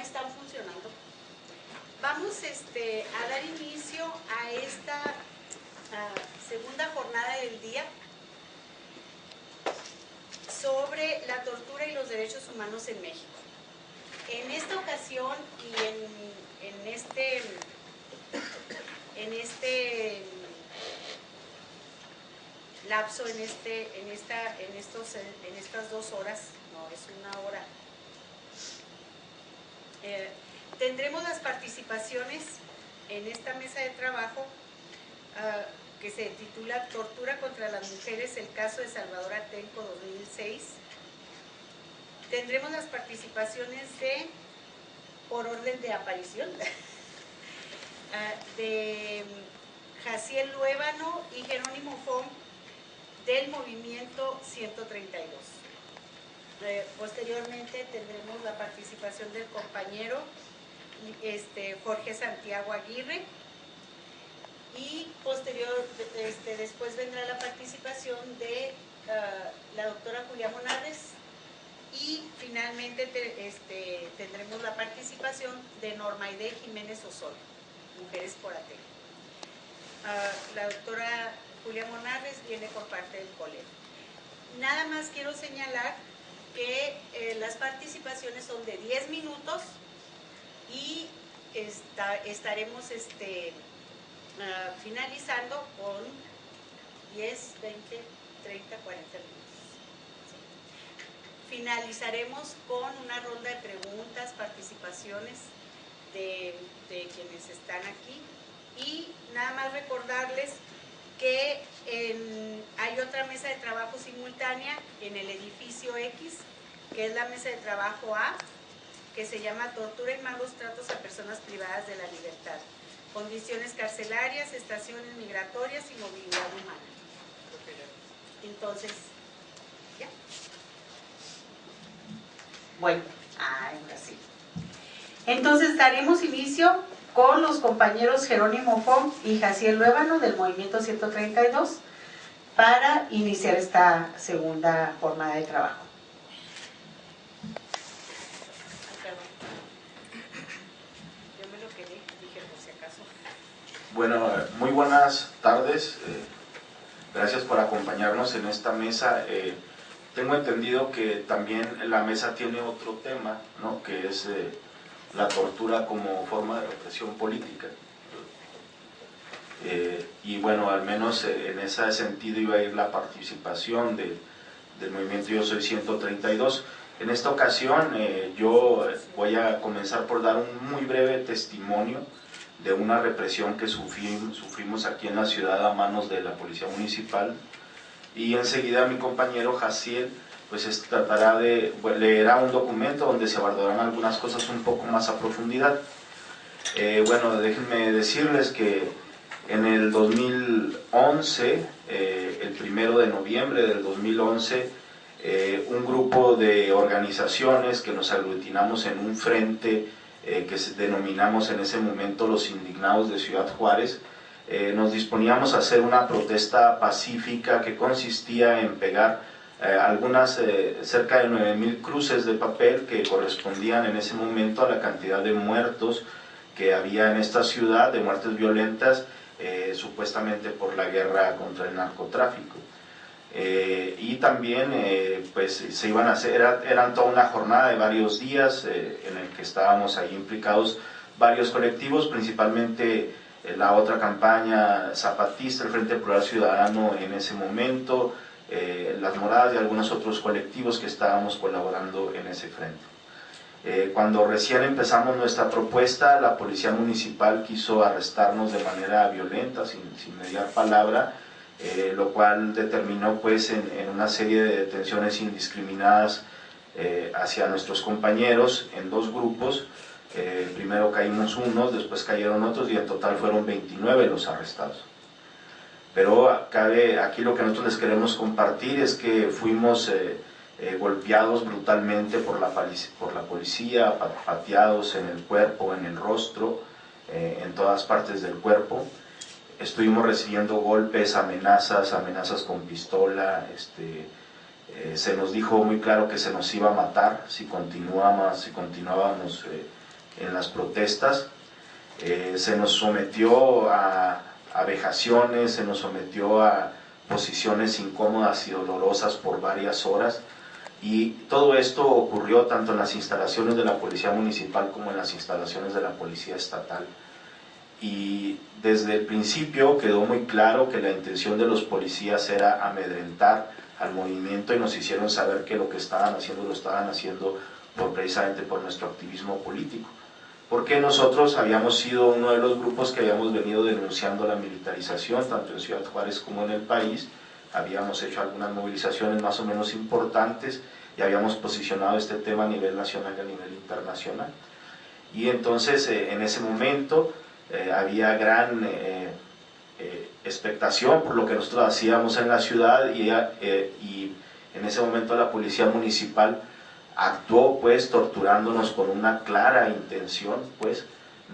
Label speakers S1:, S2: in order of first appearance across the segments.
S1: están funcionando. Vamos a dar inicio a esta segunda jornada del día sobre la tortura y los derechos humanos en México. En esta ocasión y en lapso, en estas 2 horas, no, es 1 hora, tendremos las participaciones en esta mesa de trabajo que se titula Tortura contra las mujeres, el caso de Salvador Atenco 2006. Tendremos las participaciones por orden de aparición, de Jaciel Luébano y Jerónimo Fong del Movimiento 132. Posteriormente tendremos la participación del compañero Jorge Santiago Aguirre y después vendrá la participación de la doctora Julia Monarres y finalmente tendremos la participación de Norma Aide Jiménez Osorio, Mujeres por Atenco. La doctora Julia Monarres viene por parte del colegio. Nada más quiero señalar que las participaciones son de 10 minutos y estaremos finalizando con 10, 20, 30, 40 minutos. Finalizaremos con una ronda de preguntas, participaciones de quienes están aquí y nada más recordarles que hay otra mesa de trabajo simultánea en el edificio X, que es la mesa de trabajo A, que se llama Tortura y malos tratos a personas privadas de la libertad, condiciones carcelarias, estaciones migratorias y movilidad humana. Entonces, ¿ya? Bueno, ahora sí. Entonces daremos inicio con los compañeros Jerónimo Fong y Jaciel Luébano del Movimiento 132 para iniciar esta segunda jornada de trabajo. Yo me lo quedé, dije por si acaso.
S2: Bueno, muy buenas tardes. Gracias por acompañarnos en esta mesa. Tengo entendido que también la mesa tiene otro tema, ¿no?, que es la tortura como forma de represión política. Y bueno, al menos en ese sentido iba a ir la participación del movimiento Yo Soy 132. En esta ocasión yo voy a comenzar por dar un muy breve testimonio de una represión que sufrimos aquí en la ciudad a manos de la Policía Municipal, y enseguida mi compañero Jaciel pues tratará de leerá un documento donde se abordarán algunas cosas un poco más a profundidad. Bueno, déjenme decirles que en el 2011, el 1 de noviembre del 2011, un grupo de organizaciones que nos aglutinamos en un frente que denominamos en ese momento los Indignados de Ciudad Juárez, nos disponíamos a hacer una protesta pacífica que consistía en pegar cerca de 9,000 cruces de papel que correspondían en ese momento a la cantidad de muertos que había en esta ciudad, de muertes violentas, supuestamente por la guerra contra el narcotráfico. Y también pues se iban a hacer, eran toda una jornada de varios días en el que estábamos ahí implicados varios colectivos, principalmente la otra campaña zapatista, el Frente Plural Ciudadano en ese momento, las Moradas y algunos otros colectivos que estábamos colaborando en ese frente. Cuando recién empezamos nuestra propuesta, la Policía Municipal quiso arrestarnos de manera violenta, sin mediar palabra, lo cual determinó pues en una serie de detenciones indiscriminadas hacia nuestros compañeros en 2 grupos. Primero caímos unos, después cayeron otros y en total fueron 29 los arrestados. Pero aquí lo que nosotros les queremos compartir es que fuimos golpeados brutalmente por la policía, pateados en el cuerpo, en el rostro, en todas partes del cuerpo. Estuvimos recibiendo golpes, amenazas con pistola. Se nos dijo muy claro que se nos iba a matar si continuábamos en las protestas. Se nos sometió a vejaciones, se nos sometió a posiciones incómodas y dolorosas por varias horas, y todo esto ocurrió tanto en las instalaciones de la Policía Municipal como en las instalaciones de la Policía Estatal. Y desde el principio quedó muy claro que la intención de los policías era amedrentar al movimiento, y nos hicieron saber que lo que estaban haciendo lo estaban haciendo precisamente por nuestro activismo político, porque nosotros habíamos sido uno de los grupos que habíamos venido denunciando la militarización tanto en Ciudad Juárez como en el país. Habíamos hecho algunas movilizaciones más o menos importantes y habíamos posicionado este tema a nivel nacional y a nivel internacional, y entonces en ese momento había gran expectación por lo que nosotros hacíamos en la ciudad, y en ese momento la Policía Municipal actuó pues torturándonos con una clara intención pues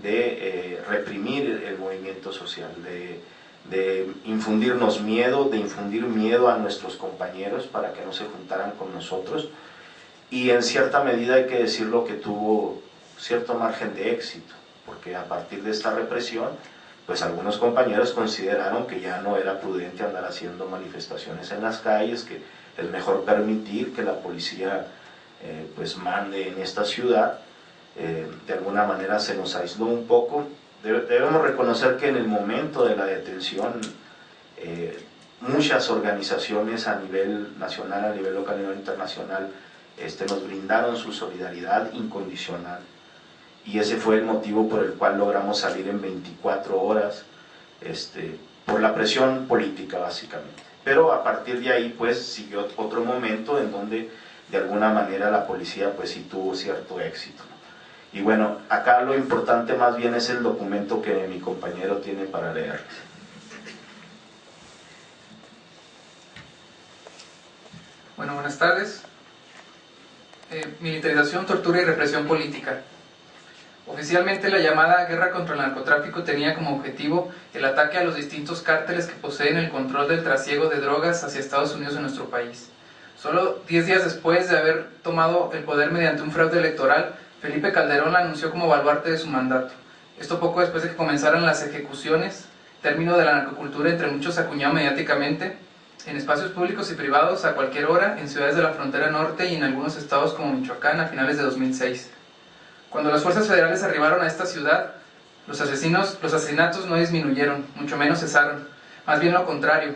S2: de reprimir el movimiento social, de infundirnos miedo, de infundir miedo a nuestros compañeros para que no se juntaran con nosotros, y en cierta medida hay que decirlo que tuvo cierto margen de éxito, porque a partir de esta represión pues algunos compañeros consideraron que ya no era prudente andar haciendo manifestaciones en las calles, que es mejor permitir que la policía pues mande en esta ciudad. De alguna manera se nos aisló un poco. Debemos reconocer que en el momento de la detención muchas organizaciones a nivel nacional, a nivel local, a nivel internacional nos brindaron su solidaridad incondicional, y ese fue el motivo por el cual logramos salir en 24 horas, por la presión política básicamente. Pero a partir de ahí pues siguió otro momento en donde de alguna manera la policía pues sí tuvo cierto éxito. Y bueno, acá lo importante más bien es el documento que mi compañero tiene para leer.
S3: Bueno, buenas tardes. Militarización, tortura y represión política. Oficialmente la llamada guerra contra el narcotráfico tenía como objetivo el ataque a los distintos cárteles que poseen el control del trasiego de drogas hacia Estados Unidos en nuestro país. Solo 10 días después de haber tomado el poder mediante un fraude electoral, Felipe Calderón la anunció como baluarte de su mandato. Esto poco después de que comenzaran las ejecuciones, término de la narcocultura entre muchos acuñado mediáticamente, en espacios públicos y privados a cualquier hora, en ciudades de la frontera norte y en algunos estados como Michoacán a finales de 2006. Cuando las fuerzas federales arribaron a esta ciudad, los asesinatos no disminuyeron, mucho menos cesaron, más bien lo contrario.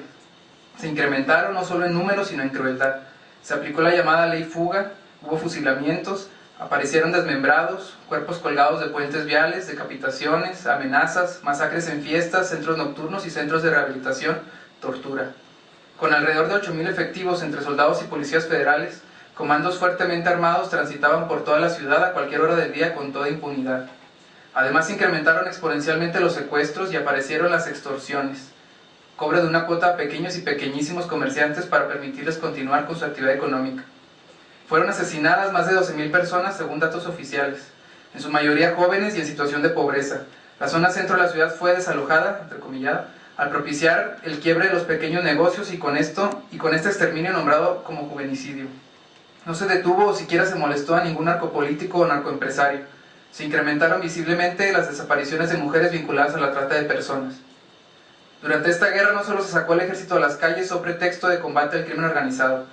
S3: Se incrementaron no solo en número, sino en crueldad. Se aplicó la llamada ley fuga, hubo fusilamientos, aparecieron desmembrados, cuerpos colgados de puentes viales, decapitaciones, amenazas, masacres en fiestas, centros nocturnos y centros de rehabilitación, tortura. Con alrededor de 8,000 efectivos entre soldados y policías federales, comandos fuertemente armados transitaban por toda la ciudad a cualquier hora del día con toda impunidad. Además se incrementaron exponencialmente los secuestros y aparecieron las extorsiones, cobro de una cuota a pequeños y pequeñísimos comerciantes para permitirles continuar con su actividad económica. Fueron asesinadas más de 12,000 personas según datos oficiales, en su mayoría jóvenes y en situación de pobreza. La zona centro de la ciudad fue desalojada, entrecomillada, al propiciar el quiebre de los pequeños negocios y con este exterminio nombrado como juvenicidio. No se detuvo o siquiera se molestó a ningún narcopolítico o narcoempresario. Se incrementaron visiblemente las desapariciones de mujeres vinculadas a la trata de personas. Durante esta guerra no solo se sacó al ejército a las calles sobre pretexto de combate al crimen organizado,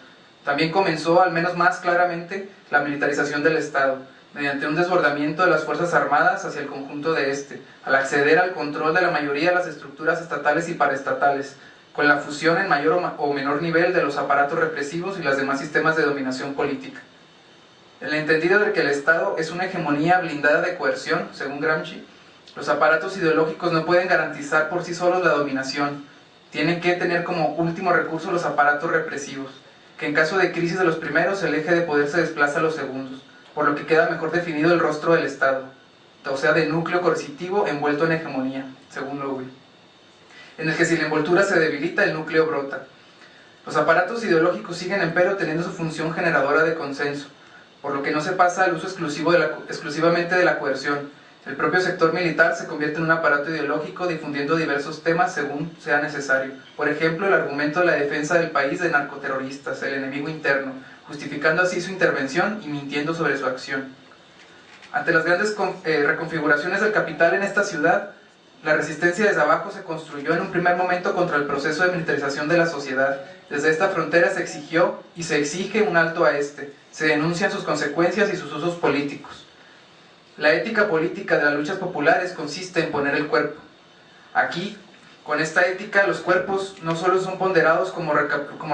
S3: también comenzó, al menos más claramente, la militarización del Estado, mediante un desbordamiento de las Fuerzas Armadas hacia el conjunto de este, al acceder al control de la mayoría de las estructuras estatales y paraestatales, con la fusión en mayor o menor nivel de los aparatos represivos y los demás sistemas de dominación política. En el entendido de que el Estado es una hegemonía blindada de coerción, según Gramsci, los aparatos ideológicos no pueden garantizar por sí solos la dominación, tienen que tener como último recurso los aparatos represivos, que en caso de crisis de los primeros el eje de poder se desplaza a los segundos, por lo que queda mejor definido el rostro del Estado, o sea, de núcleo coercitivo envuelto en hegemonía, según Lowell, en el que si la envoltura se debilita, el núcleo brota. Los aparatos ideológicos siguen empero teniendo su función generadora de consenso, por lo que no se pasa al uso exclusivamente de la coerción. El propio sector militar se convierte en un aparato ideológico difundiendo diversos temas según sea necesario. Por ejemplo, el argumento de la defensa del país de narcoterroristas, el enemigo interno, justificando así su intervención y mintiendo sobre su acción. Ante las grandes reconfiguraciones del capital en esta ciudad, la resistencia desde abajo se construyó en un primer momento contra el proceso de militarización de la sociedad. Desde esta frontera se exigió y se exige un alto a este. Se denuncian sus consecuencias y sus usos políticos. La ética política de las luchas populares consiste en poner el cuerpo. Aquí, con esta ética, los cuerpos no solo son ponderados como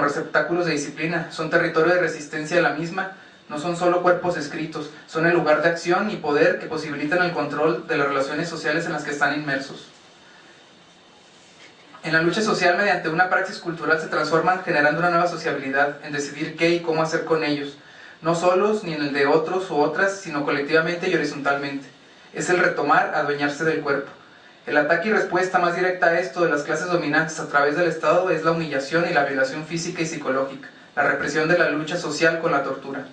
S3: receptáculos de disciplina, son territorio de resistencia a la misma. No son solo cuerpos escritos, son el lugar de acción y poder que posibilitan el control de las relaciones sociales en las que están inmersos. En la lucha social, mediante una praxis cultural, se transforman generando una nueva sociabilidad, en decidir qué y cómo hacer con ellos, no solos ni en el de otros u otras, sino colectivamente y horizontalmente. Es el retomar, adueñarse del cuerpo. El ataque y respuesta más directa a esto de las clases dominantes a través del Estado es la humillación y la violación física y psicológica, la represión de la lucha social con la tortura.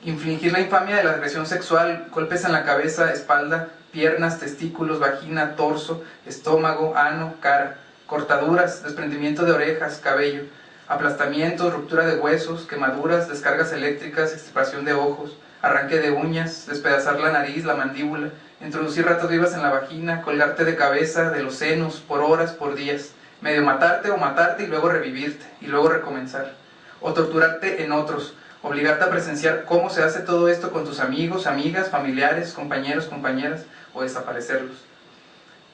S3: Infligir la infamia de la agresión sexual, golpes en la cabeza, espalda, piernas, testículos, vagina, torso, estómago, ano, cara, cortaduras, desprendimiento de orejas, cabello, aplastamientos, ruptura de huesos, quemaduras, descargas eléctricas, extirpación de ojos, arranque de uñas, despedazar la nariz, la mandíbula, introducir ratas vivas en la vagina, colgarte de cabeza, de los senos, por horas, por días, medio matarte o matarte y luego revivirte, y luego recomenzar, o torturarte en otros, obligarte a presenciar cómo se hace todo esto con tus amigos, amigas, familiares, compañeros, compañeras, o desaparecerlos.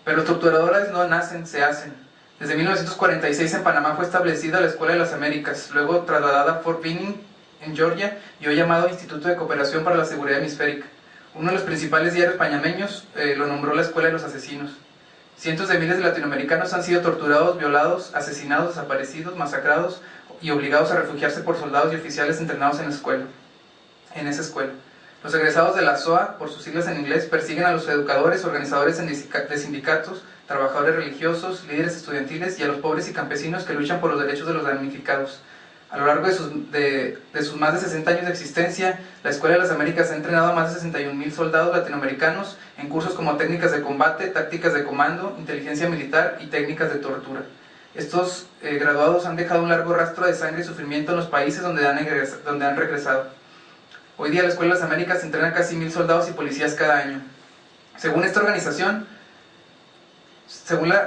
S3: Pero los torturadores no nacen, se hacen. Desde 1946 en Panamá fue establecida la Escuela de las Américas, luego trasladada a Fort Benning, en Georgia, y hoy llamado Instituto de Cooperación para la Seguridad Hemisférica. Uno de los principales diarios panameños lo nombró la Escuela de los Asesinos. Cientos de miles de latinoamericanos han sido torturados, violados, asesinados, desaparecidos, masacrados y obligados a refugiarse por soldados y oficiales entrenados en esa escuela. Los egresados de la SOA, por sus siglas en inglés, persiguen a los educadores, organizadores de sindicatos, trabajadores religiosos, líderes estudiantiles y a los pobres y campesinos que luchan por los derechos de los damnificados. A lo largo de sus más de 60 años de existencia, la Escuela de las Américas ha entrenado a más de 61,000 soldados latinoamericanos en cursos como técnicas de combate, tácticas de comando, inteligencia militar y técnicas de tortura. Estos graduados han dejado un largo rastro de sangre y sufrimiento en los países donde han regresado. Hoy día la Escuela de las Américas entrena casi 1,000 soldados y policías cada año. Según la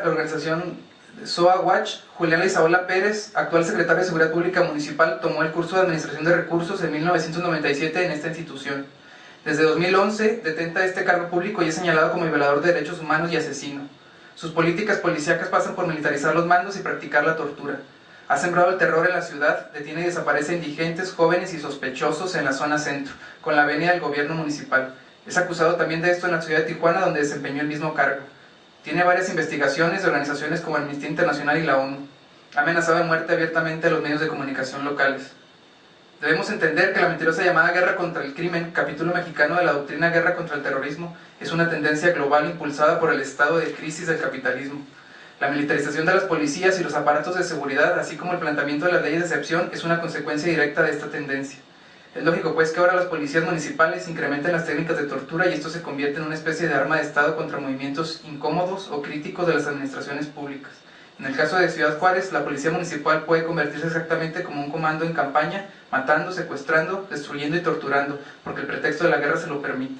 S3: organización SOA Watch, Juliana Isaola Pérez, actual secretaria de Seguridad Pública Municipal, tomó el curso de Administración de Recursos en 1997 en esta institución. Desde 2011 detenta este cargo público y es señalado como violador de derechos humanos y asesino. Sus políticas policíacas pasan por militarizar los mandos y practicar la tortura. Ha sembrado el terror en la ciudad, detiene y desaparece indigentes, jóvenes y sospechosos en la zona centro, con la venia del gobierno municipal. Es acusado también de esto en la ciudad de Tijuana, donde desempeñó el mismo cargo. Tiene varias investigaciones de organizaciones como Amnistía Internacional y la ONU. Ha amenazado de muerte abiertamente a los medios de comunicación locales. Debemos entender que la mentirosa llamada guerra contra el crimen, capítulo mexicano de la doctrina guerra contra el terrorismo, es una tendencia global impulsada por el estado de crisis del capitalismo. La militarización de las policías y los aparatos de seguridad, así como el planteamiento de las leyes de excepción, es una consecuencia directa de esta tendencia. Es lógico pues que ahora las policías municipales incrementen las técnicas de tortura y esto se convierte en una especie de arma de Estado contra movimientos incómodos o críticos de las administraciones públicas. En el caso de Ciudad Juárez, la policía municipal puede convertirse exactamente como un comando en campaña, matando, secuestrando, destruyendo y torturando, porque el pretexto de la guerra se lo permite.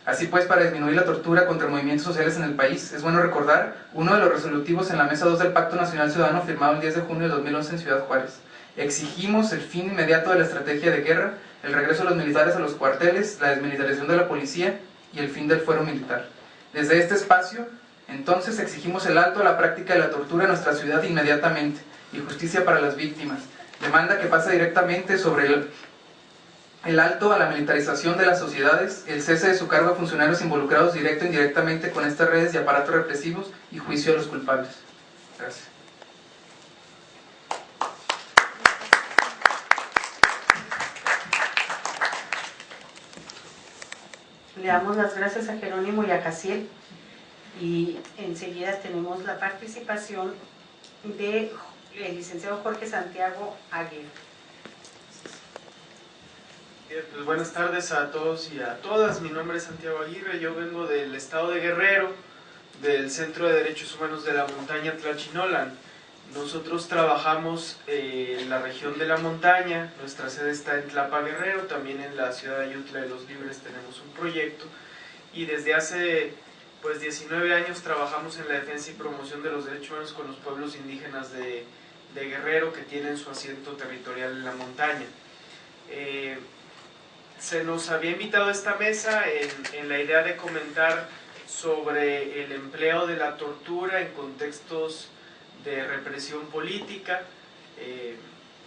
S3: Así pues, para disminuir la tortura contra movimientos sociales en el país, es bueno recordar uno de los resolutivos en la Mesa 2 del Pacto Nacional Ciudadano firmado el 10 de junio de 2011 en Ciudad Juárez. Exigimos el fin inmediato de la estrategia de guerra, el regreso de los militares a los cuarteles, la desmilitarización de la policía y el fin del fuero militar. Desde este espacio, entonces, exigimos el alto a la práctica de la tortura en nuestra ciudad inmediatamente y justicia para las víctimas. Demanda que pasa directamente sobre el alto a la militarización de las sociedades, el cese de su cargo a funcionarios involucrados directo e indirectamente con estas redes y aparatos represivos y juicio a los culpables. Gracias.
S1: Le damos las gracias a Jerónimo y a Casiel y enseguida tenemos la participación del licenciado Jorge Santiago Aguirre.
S4: Bien, pues buenas tardes a todos y a todas. Mi nombre es Santiago Aguirre, yo vengo del estado de Guerrero, del Centro de Derechos Humanos de la Montaña Tlachinolan. Nosotros trabajamos en la región de la montaña, nuestra sede está en Tlapa, Guerrero, también en la ciudad de Ayutla de los Libres tenemos un proyecto y desde hace pues 19 años trabajamos en la defensa y promoción de los derechos humanos con los pueblos indígenas de Guerrero, que tienen su asiento territorial en la montaña. Se nos había invitado a esta mesa en la idea de comentar sobre el empleo de la tortura en contextos de represión política,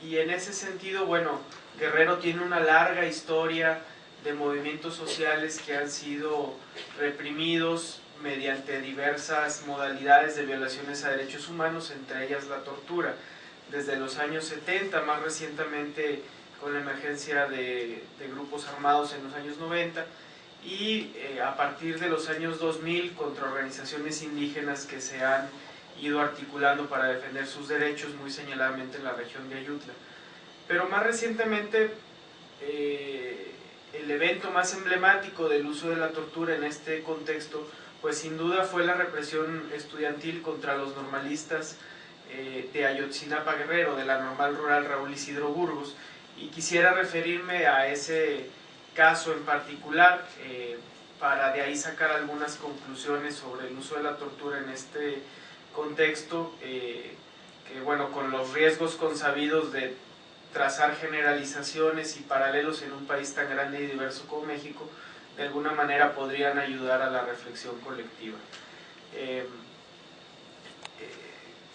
S4: y en ese sentido, bueno, Guerrero tiene una larga historia de movimientos sociales que han sido reprimidos mediante diversas modalidades de violaciones a derechos humanos, entre ellas la tortura, desde los años 70, más recientemente con la emergencia de grupos armados en los años 90, y a partir de los años 2000 contra organizaciones indígenas que se han ido articulando para defender sus derechos, muy señaladamente en la región de Ayutla. Pero más recientemente, el evento más emblemático del uso de la tortura en este contexto, pues sin duda fue la represión estudiantil contra los normalistas de Ayotzinapa Guerrero, de la Normal Rural Raúl Isidro Burgos, y quisiera referirme a ese caso en particular para de ahí sacar algunas conclusiones sobre el uso de la tortura en este contexto, que bueno, con los riesgos consabidos de trazar generalizaciones y paralelos en un país tan grande y diverso como México, de alguna manera podrían ayudar a la reflexión colectiva.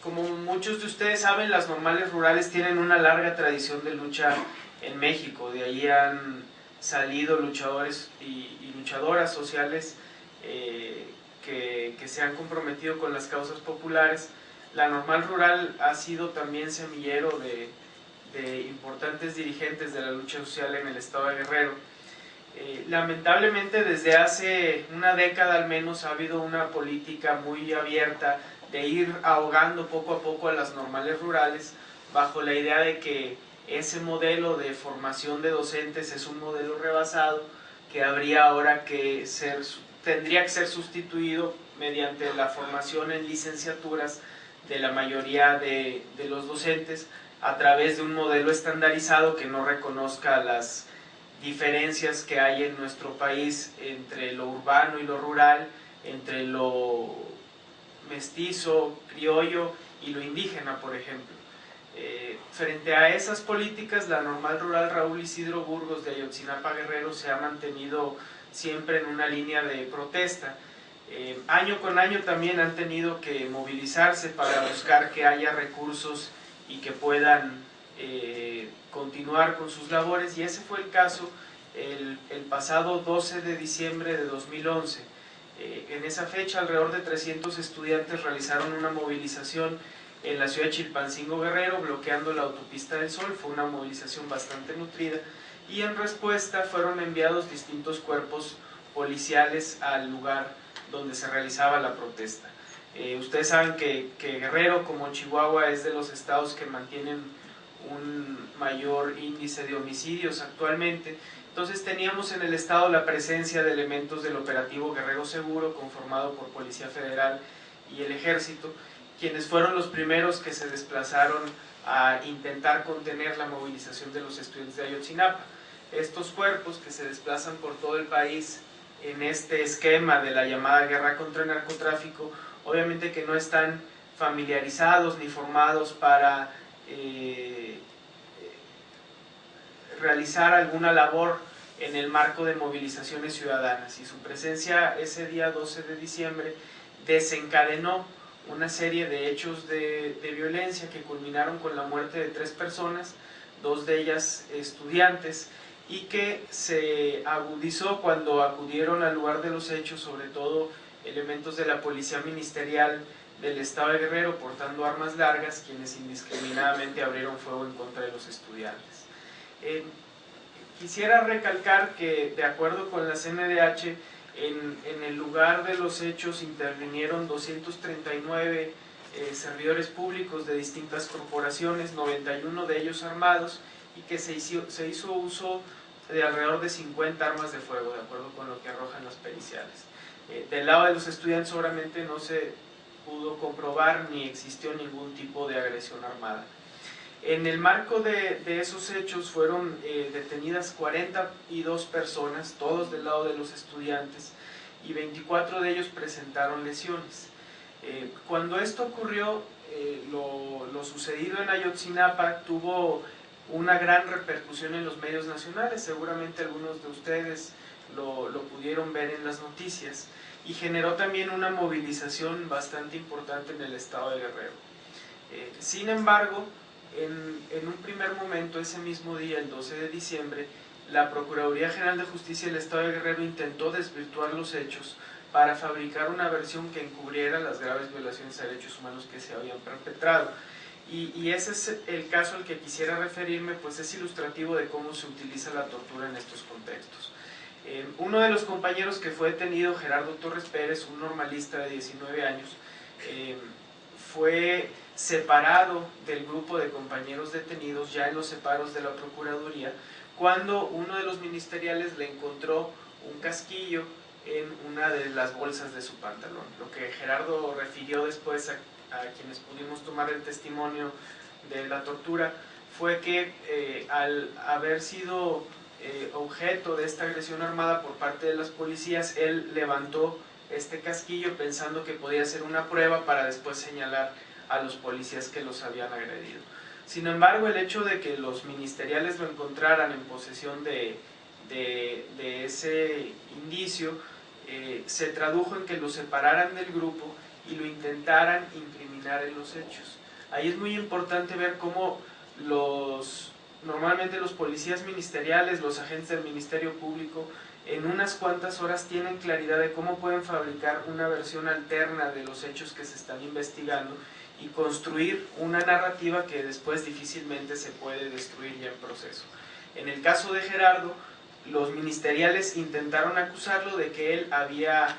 S4: Como muchos de ustedes saben, las normales rurales tienen una larga tradición de lucha en México, de ahí han salido luchadores y luchadoras sociales que se han comprometido con las causas populares. La normal rural ha sido también semillero de importantes dirigentes de la lucha social en el estado de Guerrero. Lamentablemente desde hace una década al menos ha habido una política muy abierta de ir ahogando poco a poco a las normales rurales bajo la idea de que ese modelo de formación de docentes es un modelo rebasado que habría ahora que tendría que ser sustituido mediante la formación en licenciaturas de la mayoría de los docentes a través de un modelo estandarizado que no reconozca las diferencias que hay en nuestro país entre lo urbano y lo rural, entre lo mestizo, criollo y lo indígena, por ejemplo. Frente a esas políticas, la Normal Rural Raúl Isidro Burgos de Ayotzinapa Guerrero se ha mantenido siempre en una línea de protesta. Año con año también han tenido que movilizarse para buscar que haya recursos y que puedan continuar con sus labores, y ese fue el caso el pasado 12 de diciembre de 2011. En esa fecha alrededor de 300 estudiantes realizaron una movilización en la ciudad de Chilpancingo Guerrero, bloqueando la autopista del Sol. Fue una movilización bastante nutrida, y en respuesta fueron enviados distintos cuerpos policiales al lugar donde se realizaba la protesta. Ustedes saben que Guerrero, como Chihuahua, es de los estados que mantienen un mayor índice de homicidios actualmente. Entonces teníamos en el estado la presencia de elementos del operativo Guerrero Seguro, conformado por Policía Federal y el Ejército, quienes fueron los primeros que se desplazaron a intentar contener la movilización de los estudiantes de Ayotzinapa. Estos cuerpos que se desplazan por todo el país en este esquema de la llamada guerra contra el narcotráfico, obviamente que no están familiarizados ni formados para realizar alguna labor en el marco de movilizaciones ciudadanas, y su presencia ese día 12 de diciembre desencadenó una serie de hechos de violencia que culminaron con la muerte de 3 personas, 2 de ellas estudiantes, y que se agudizó cuando acudieron al lugar de los hechos, sobre todo elementos de la policía ministerial del estado de Guerrero portando armas largas, quienes indiscriminadamente abrieron fuego en contra de los estudiantes. Quisiera recalcar que, de acuerdo con la CNDH, en el lugar de los hechos intervinieron 239 servidores públicos de distintas corporaciones, 91 de ellos armados, y que se hizo uso de alrededor de 50 armas de fuego, de acuerdo con lo que arrojan las periciales. Del lado de los estudiantes seguramente no se pudo comprobar ni existió ningún tipo de agresión armada. En el marco de esos hechos fueron detenidas 42 personas, todos del lado de los estudiantes, y 24 de ellos presentaron lesiones. Cuando esto ocurrió, lo sucedido en Ayotzinapa tuvo una gran repercusión en los medios nacionales, seguramente algunos de ustedes lo pudieron ver en las noticias, y generó también una movilización bastante importante en el estado de Guerrero. Sin embargo, en un primer momento, ese mismo día, el 12 de diciembre, la Procuraduría General de Justicia del estado de Guerrero intentó desvirtuar los hechos para fabricar una versión que encubriera las graves violaciones a derechos humanos que se habían perpetrado. Y ese es el caso al que quisiera referirme, pues es ilustrativo de cómo se utiliza la tortura en estos contextos. Uno de los compañeros que fue detenido, Gerardo Torres Pérez, un normalista de 19 años, fue separado del grupo de compañeros detenidos ya en los separos de la Procuraduría, cuando uno de los ministeriales le encontró un casquillo en una de las bolsas de su pantalón. Lo que Gerardo refirió después a quienes pudimos tomar el testimonio de la tortura fue que al haber sido objeto de esta agresión armada por parte de las policías, él levantó este casquillo pensando que podía ser una prueba para después señalar a los policías que los habían agredido. Sin embargo, el hecho de que los ministeriales lo encontraran en posesión de ese indicio se tradujo en que lo separaran del grupo y lo intentaran incriminar en los hechos. Ahí es muy importante ver cómo normalmente los policías ministeriales, los agentes del Ministerio Público, en unas cuantas horas tienen claridad de cómo pueden fabricar una versión alterna de los hechos que se están investigando y construir una narrativa que después difícilmente se puede destruir ya en proceso. En el caso de Gerardo, los ministeriales intentaron acusarlo de que él había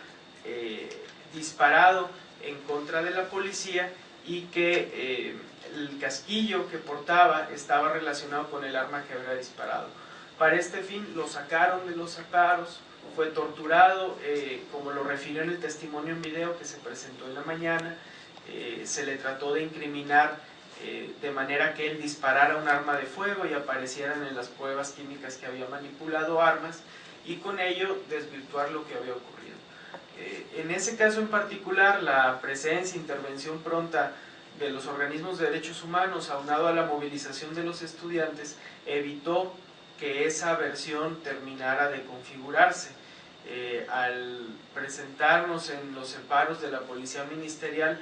S4: disparado en contra de la policía y que el casquillo que portaba estaba relacionado con el arma que había disparado. Para este fin lo sacaron de los separos, fue torturado, como lo refirió en el testimonio en video que se presentó en la mañana. Se le trató de incriminar de manera que él disparara un arma de fuego y aparecieran en las pruebas químicas que había manipulado armas, y con ello desvirtuar lo que había ocurrido. En ese caso en particular, la presencia e intervención pronta de los organismos de derechos humanos, aunado a la movilización de los estudiantes, evitó que esa versión terminara de configurarse. Al presentarnos en los separos de la policía ministerial,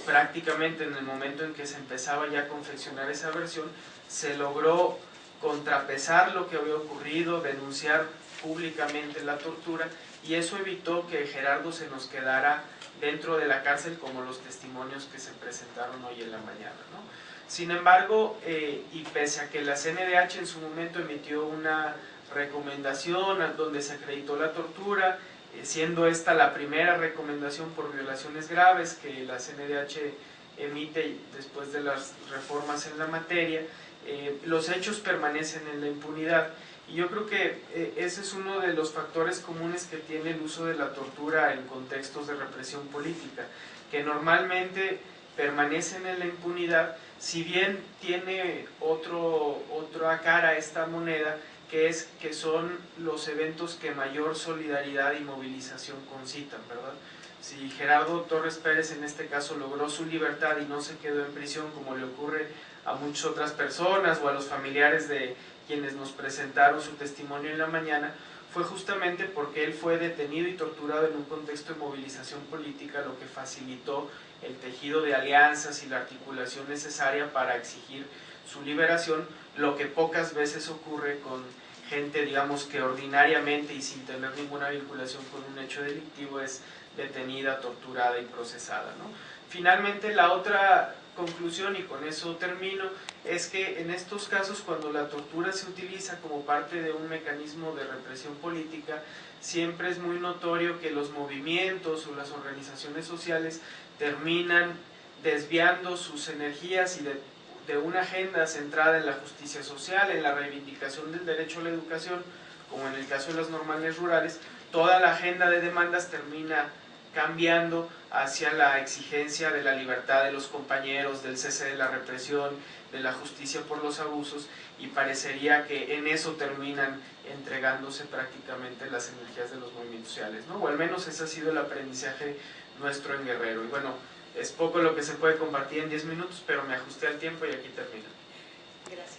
S4: prácticamente en el momento en que se empezaba ya a confeccionar esa versión, se logró contrapesar lo que había ocurrido, denunciar públicamente la tortura, y eso evitó que Gerardo se nos quedara dentro de la cárcel como los testimonios que se presentaron hoy en la mañana, ¿no? Sin embargo, y pese a que la CNDH en su momento emitió una recomendación donde se acreditó la tortura, siendo esta la primera recomendación por violaciones graves que la CNDH emite después de las reformas en la materia, los hechos permanecen en la impunidad. Y yo creo que ese es uno de los factores comunes que tiene el uso de la tortura en contextos de represión política, que normalmente permanecen en la impunidad, si bien tiene otra cara esta moneda, que son los eventos que mayor solidaridad y movilización concitan, ¿verdad? Si Gerardo Torres Pérez en este caso logró su libertad y no se quedó en prisión como le ocurre a muchas otras personas o a los familiares de quienes nos presentaron su testimonio en la mañana, fue justamente porque él fue detenido y torturado en un contexto de movilización política, lo que facilitó el tejido de alianzas y la articulación necesaria para exigir su liberación, lo que pocas veces ocurre con gente, digamos, que ordinariamente y sin tener ninguna vinculación con un hecho delictivo es detenida, torturada y procesada, ¿no? Finalmente, la otra conclusión, y con eso termino, es que en estos casos, cuando la tortura se utiliza como parte de un mecanismo de represión política, siempre es muy notorio que los movimientos o las organizaciones sociales terminan desviando sus energías y de una agenda centrada en la justicia social, en la reivindicación del derecho a la educación, como en el caso de las normales rurales, toda la agenda de demandas termina cambiando hacia la exigencia de la libertad de los compañeros, del cese de la represión, de la justicia por los abusos, y parecería que en eso terminan entregándose prácticamente las energías de los movimientos sociales, ¿no? O al menos ese ha sido el aprendizaje nuestro en Guerrero. Y bueno, es poco lo que se puede compartir en 10 minutos, pero me ajusté al tiempo y aquí termino.
S1: Gracias.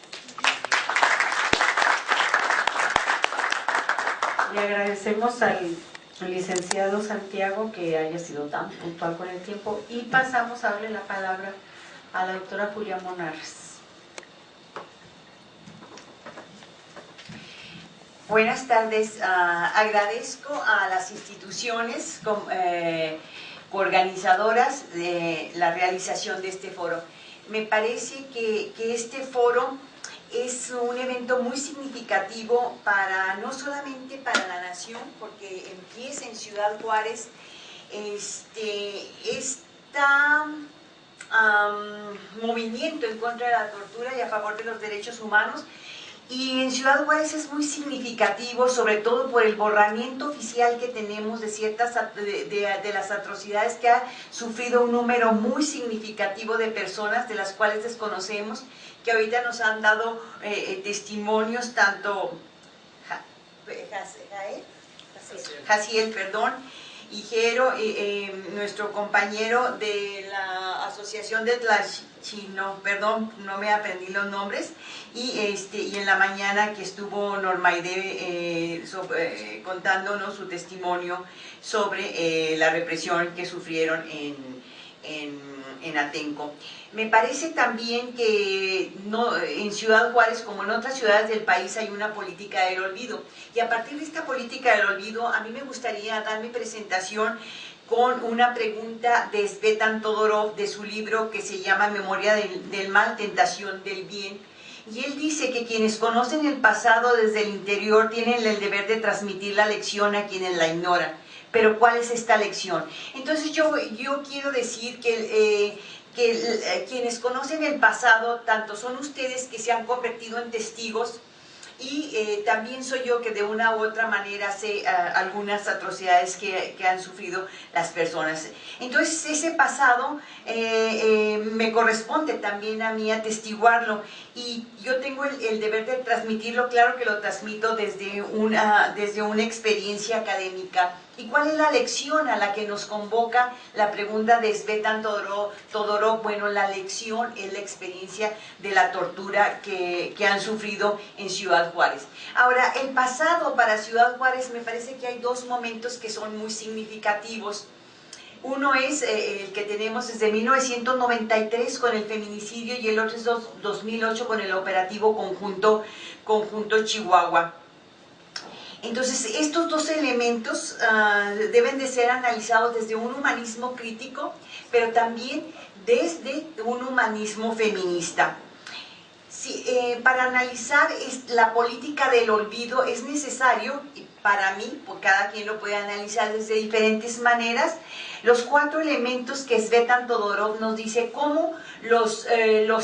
S5: Le agradecemos al licenciado Santiago que haya sido tan puntual con el tiempo y pasamos a darle la palabra a la doctora Julia Monarres.
S6: Buenas tardes. Agradezco a las instituciones organizadoras de la realización de este foro. Me parece que este foro es un evento muy significativo no solamente para la nación, porque empieza en Ciudad Juárez movimiento en contra de la tortura y a favor de los derechos humanos. Y en Ciudad Juárez es muy significativo, sobre todo por el borramiento oficial que tenemos de ciertas de las atrocidades que ha sufrido un número muy significativo de personas, de las cuales desconocemos, que ahorita nos han dado testimonios, tanto Jaciel, y Jero, nuestro compañero de la Asociación de Tlachino, perdón, no me aprendí los nombres, y en la mañana que estuvo Normaide contándonos su testimonio sobre la represión que sufrieron en Atenco. Me parece también que en Ciudad Juárez, como en otras ciudades del país, hay una política del olvido. Y a partir de esta política del olvido, a mí me gustaría dar mi presentación con una pregunta de Svetan Todorov, de su libro que se llama Memoria del mal, tentación del bien. Y él dice que quienes conocen el pasado desde el interior tienen el deber de transmitir la lección a quienes la ignoran. Pero ¿cuál es esta lección? Entonces yo quiero decir que quienes conocen el pasado, tanto son ustedes que se han convertido en testigos, y también soy yo que de una u otra manera sé algunas atrocidades que han sufrido las personas. Entonces ese pasado me corresponde también a mí atestiguarlo, y yo tengo el deber de transmitirlo. Claro que lo transmito desde una experiencia académica. ¿Y cuál es la lección a la que nos convoca la pregunta de Svetan Todorov? Bueno, la lección es la experiencia de la tortura que han sufrido en Ciudad Juárez. Ahora, el pasado para Ciudad Juárez, me parece que hay dos momentos que son muy significativos. Uno es el que tenemos desde 1993 con el feminicidio, y el otro es 2008 con el operativo conjunto Chihuahua. Entonces, estos dos elementos deben de ser analizados desde un humanismo crítico, pero también desde un humanismo feminista. Sí, para analizar la política del olvido es necesario, para mí, porque cada quien lo puede analizar desde diferentes maneras, los 4 elementos que Svetan Todorov nos dice cómo los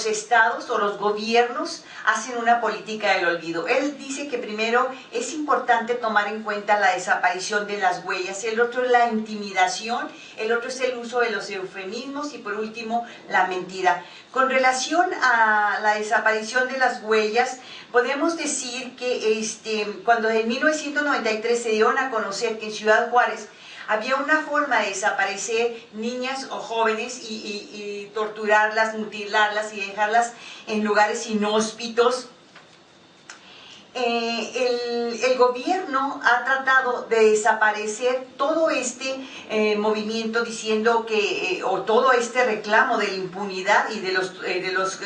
S6: estados o los gobiernos hacen una política del olvido. Él dice que primero es importante tomar en cuenta la desaparición de las huellas, el otro es la intimidación, el otro es el uso de los eufemismos, y por último la mentira. Con relación a la desaparición de las huellas, podemos decir que cuando en 1993 se dieron a conocer que en Ciudad Juárez había una forma de desaparecer niñas o jóvenes y torturarlas, mutilarlas y dejarlas en lugares inhóspitos, el gobierno ha tratado de desaparecer todo este movimiento, diciendo que, o todo este reclamo de la impunidad y de los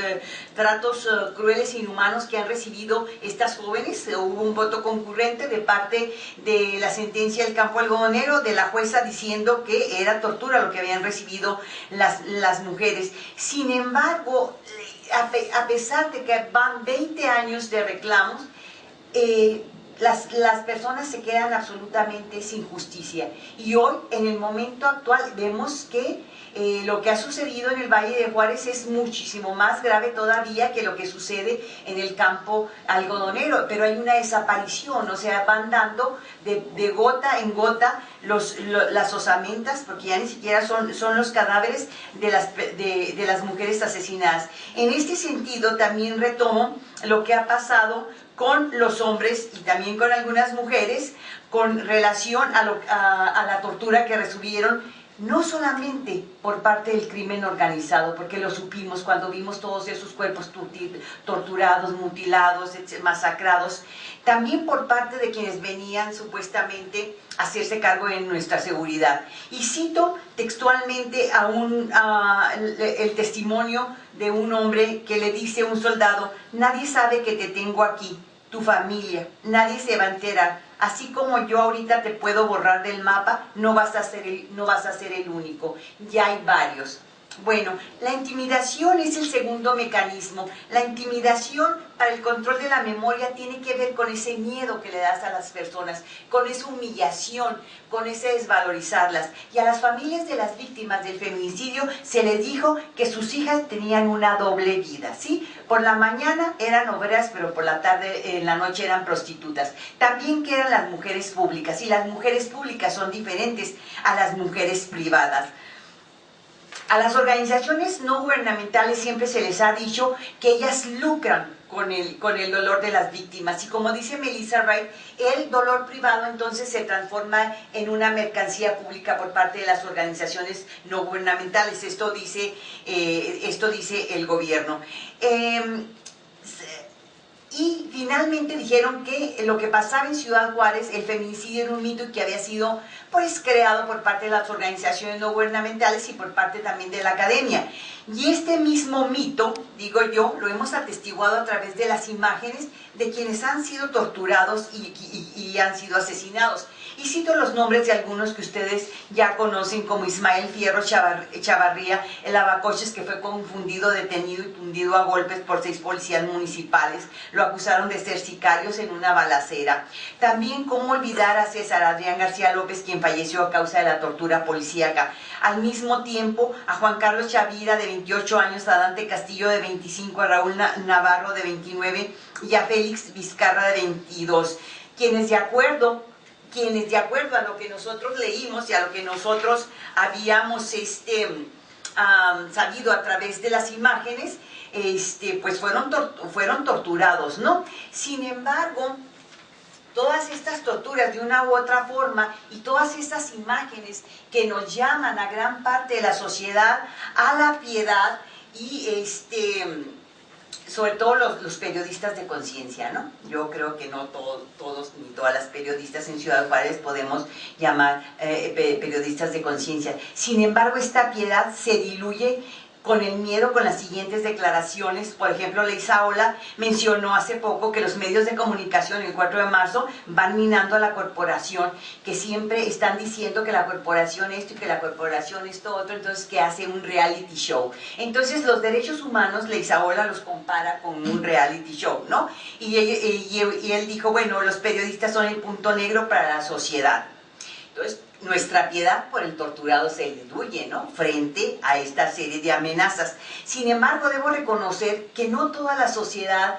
S6: tratos crueles e inhumanos que han recibido estas jóvenes. Hubo un voto concurrente de parte de la sentencia del campo algodonero, de la jueza, diciendo que era tortura lo que habían recibido las mujeres. Sin embargo, a pesar de que van 20 años de reclamos, las personas se quedan absolutamente sin justicia. Y hoy, en el momento actual, vemos que lo que ha sucedido en el Valle de Juárez es muchísimo más grave todavía que lo que sucede en el campo algodonero, pero hay una desaparición, o sea, van dando de gota en gota las osamentas, porque ya ni siquiera son los cadáveres de las mujeres asesinadas. En este sentido, también retomo lo que ha pasado con los hombres y también con algunas mujeres con relación a la tortura que recibieron, no solamente por parte del crimen organizado, porque lo supimos cuando vimos todos esos cuerpos torturados, mutilados, masacrados, también por parte de quienes venían supuestamente a hacerse cargo de nuestra seguridad. Y cito textualmente el testimonio de un hombre que le dice a un soldado: nadie sabe que te tengo aquí, tu familia, nadie se va a enterar. Así como yo ahorita te puedo borrar del mapa, no vas a ser el único, ya hay varios. Bueno, la intimidación es el segundo mecanismo. La intimidación para el control de la memoria tiene que ver con ese miedo que le das a las personas, con esa humillación, con ese desvalorizarlas. Y a las familias de las víctimas del feminicidio se les dijo que sus hijas tenían una doble vida, ¿sí? Por la mañana eran obreras, pero por la tarde, en la noche eran prostitutas. También que eran las mujeres públicas, y las mujeres públicas son diferentes a las mujeres privadas. A las organizaciones no gubernamentales siempre se les ha dicho que ellas lucran con el dolor de las víctimas, y como dice Melissa Wright, el dolor privado entonces se transforma en una mercancía pública por parte de las organizaciones no gubernamentales. Esto dice el gobierno. Y finalmente dijeron que lo que pasaba en Ciudad Juárez, el feminicidio, era un mito y que había sido pues creado por parte de las organizaciones no gubernamentales y por parte también de la academia. Y este mismo mito, digo yo, lo hemos atestiguado a través de las imágenes de quienes han sido torturados y han sido asesinados. Y cito los nombres de algunos que ustedes ya conocen, como Ismael Fierro Chavarría, el Lavacoches, que fue confundido, detenido y tundido a golpes por 6 policías municipales. Lo acusaron de ser sicarios en una balacera. También, cómo olvidar a César Adrián García López, quien falleció a causa de la tortura policíaca. Al mismo tiempo, a Juan Carlos Chavira, de 28 años, a Dante Castillo, de 25, a Raúl Navarro, de 29, y a Félix Vizcarra, de 22, quienes de acuerdo a lo que nosotros leímos y a lo que nosotros habíamos sabido a través de las imágenes, pues fueron torturados, ¿no? Sin embargo, todas estas torturas de una u otra forma y todas estas imágenes que nos llaman a gran parte de la sociedad a la piedad y sobre todo los periodistas de conciencia, ¿no? Yo creo que no todos ni todas las periodistas en Ciudad Juárez podemos llamar periodistas de conciencia. Sin embargo, esta piedad se diluye con el miedo, con las siguientes declaraciones. Por ejemplo, Leizaola mencionó hace poco que los medios de comunicación el 4 de marzo van minando a la corporación, que siempre están diciendo que la corporación esto y que la corporación esto otro, entonces que hace un reality show. Entonces los derechos humanos, Leizaola los compara con un reality show, ¿no? Y él dijo, bueno, los periodistas son el punto negro para la sociedad. Entonces, nuestra piedad por el torturado se diluye, ¿no?, frente a esta serie de amenazas. Sin embargo, debo reconocer que no toda la sociedad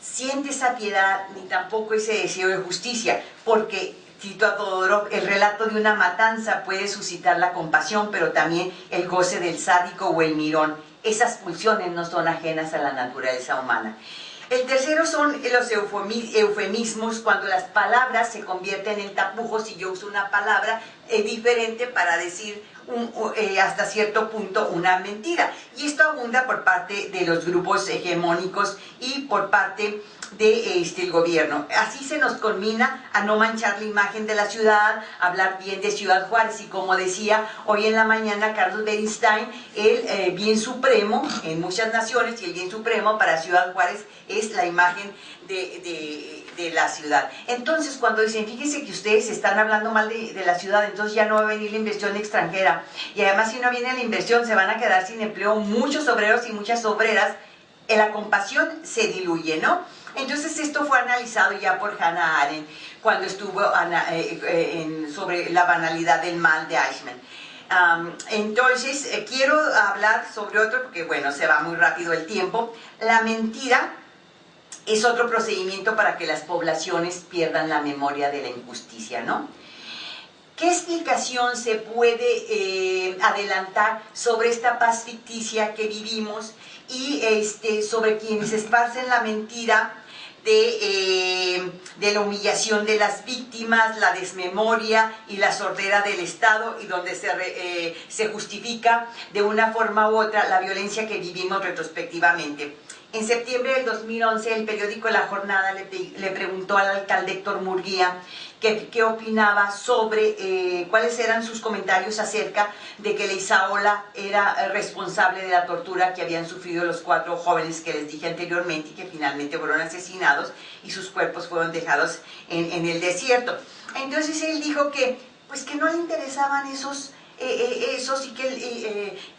S6: siente esa piedad ni tampoco ese deseo de justicia, porque, cito a Todorov, el relato de una matanza puede suscitar la compasión, pero también el goce del sádico o el mirón. Esas pulsiones no son ajenas a la naturaleza humana. El tercero son los eufemismos, cuando las palabras se convierten en tapujos y yo uso una palabra diferente para decir hasta cierto punto una mentira. Y esto abunda por parte de los grupos hegemónicos y por parte del gobierno. Así se nos conmina a no manchar la imagen de la ciudad, a hablar bien de Ciudad Juárez, y como decía hoy en la mañana Carlos Beristain, el bien supremo en muchas naciones y el bien supremo para Ciudad Juárez es la imagen de la ciudad. Entonces, cuando dicen, fíjense que ustedes están hablando mal de la ciudad, entonces ya no va a venir la inversión extranjera, y además si no viene la inversión se van a quedar sin empleo muchos obreros y muchas obreras, la compasión se diluye, ¿no? Entonces esto fue analizado ya por Hannah Arendt cuando estuvo sobre la banalidad del mal de Eichmann. Entonces, quiero hablar sobre otro, porque bueno, se va muy rápido el tiempo. La mentira es otro procedimiento para que las poblaciones pierdan la memoria de la injusticia, ¿no? ¿Qué explicación se puede adelantar sobre esta paz ficticia que vivimos y sobre quienes esparcen la mentira de la humillación de las víctimas, la desmemoria y la sordera del Estado, y donde se justifica de una forma u otra la violencia que vivimos retrospectivamente? En septiembre del 2011, el periódico La Jornada le preguntó al alcalde Héctor Murguía qué opinaba sobre cuáles eran sus comentarios acerca de que Leizaola era responsable de la tortura que habían sufrido los 4 jóvenes que les dije anteriormente y que finalmente fueron asesinados y sus cuerpos fueron dejados en el desierto. Entonces él dijo que no le interesaban esos y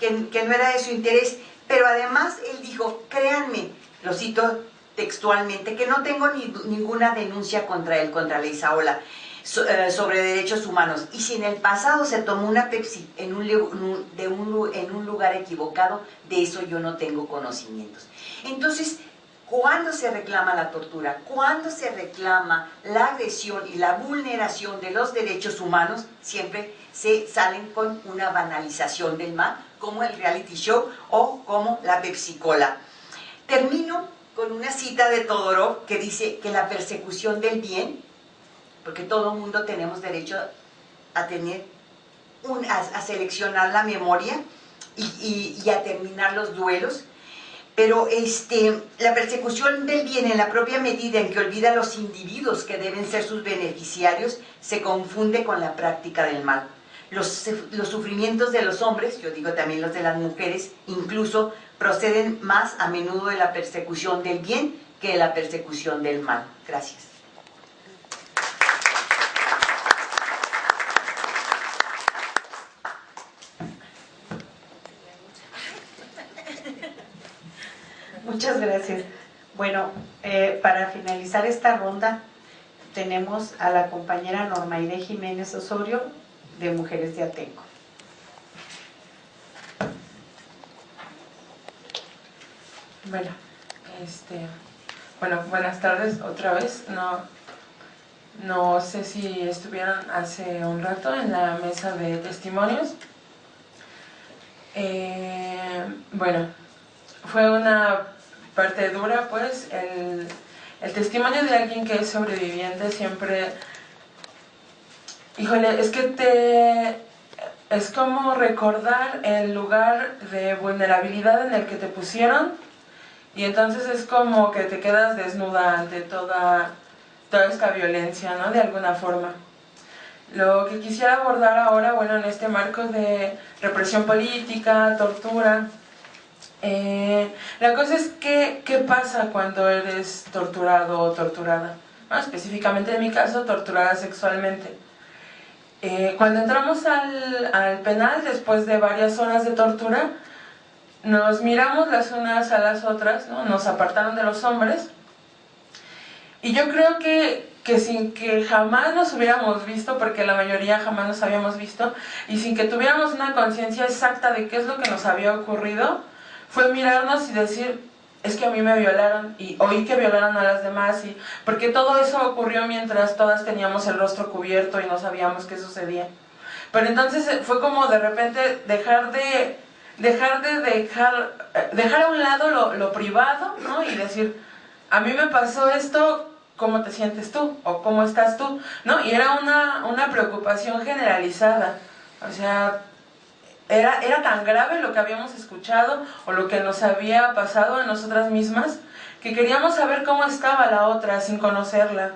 S6: que no era de su interés. Pero además él dijo, créanme, lo cito textualmente, que no tengo ninguna denuncia contra él, contra Leizaola, sobre derechos humanos. Y si en el pasado se tomó una Pepsi en un lugar equivocado, de eso yo no tengo conocimientos. Entonces, cuando se reclama la tortura, cuando se reclama la agresión y la vulneración de los derechos humanos, siempre se salen con una banalización del mal, como el reality show o como la Pepsi-Cola. Termino con una cita de Todorov que dice que la persecución del bien, porque todo mundo tenemos derecho a tener a seleccionar la memoria y a terminar los duelos, pero la persecución del bien, en la propia medida en que olvida a los individuos que deben ser sus beneficiarios, se confunde con la práctica del mal. Los sufrimientos de los hombres, yo digo también los de las mujeres, incluso proceden más a menudo de la persecución del bien que de la persecución del mal. Gracias.
S5: Muchas gracias. Bueno, para finalizar esta ronda, tenemos a la compañera Normaide Jiménez Osorio, de Mujeres de Atenco.
S7: Bueno, buenas tardes otra vez. No sé si estuvieron hace un rato en la mesa de testimonios. Bueno, fue una parte dura, pues. El testimonio de alguien que es sobreviviente siempre... Híjole, es como recordar el lugar de vulnerabilidad en el que te pusieron, y entonces es como que te quedas desnuda ante toda esta violencia, ¿no? De alguna forma. Lo que quisiera abordar ahora, bueno, en este marco de represión política, tortura, la cosa es que, ¿qué pasa cuando eres torturado o torturada? ¿No? Específicamente en mi caso, torturada sexualmente. Cuando entramos al penal, después de varias horas de tortura, nos miramos las unas a las otras, ¿no? Nos apartaron de los hombres, y yo creo que sin que jamás nos hubiéramos visto, porque la mayoría jamás nos habíamos visto, y sin que tuviéramos una conciencia exacta de qué es lo que nos había ocurrido, fue mirarnos y decir, es que a mí me violaron, y oí que violaron a las demás, y porque todo eso ocurrió mientras todas teníamos el rostro cubierto y no sabíamos qué sucedía. Pero entonces fue como de repente dejar a un lado lo privado, ¿no? Y decir, a mí me pasó esto, ¿cómo te sientes tú? ¿O cómo estás tú? ¿No? Y era una preocupación generalizada. O sea, era tan grave lo que habíamos escuchado o lo que nos había pasado a nosotras mismas, que queríamos saber cómo estaba la otra sin conocerla,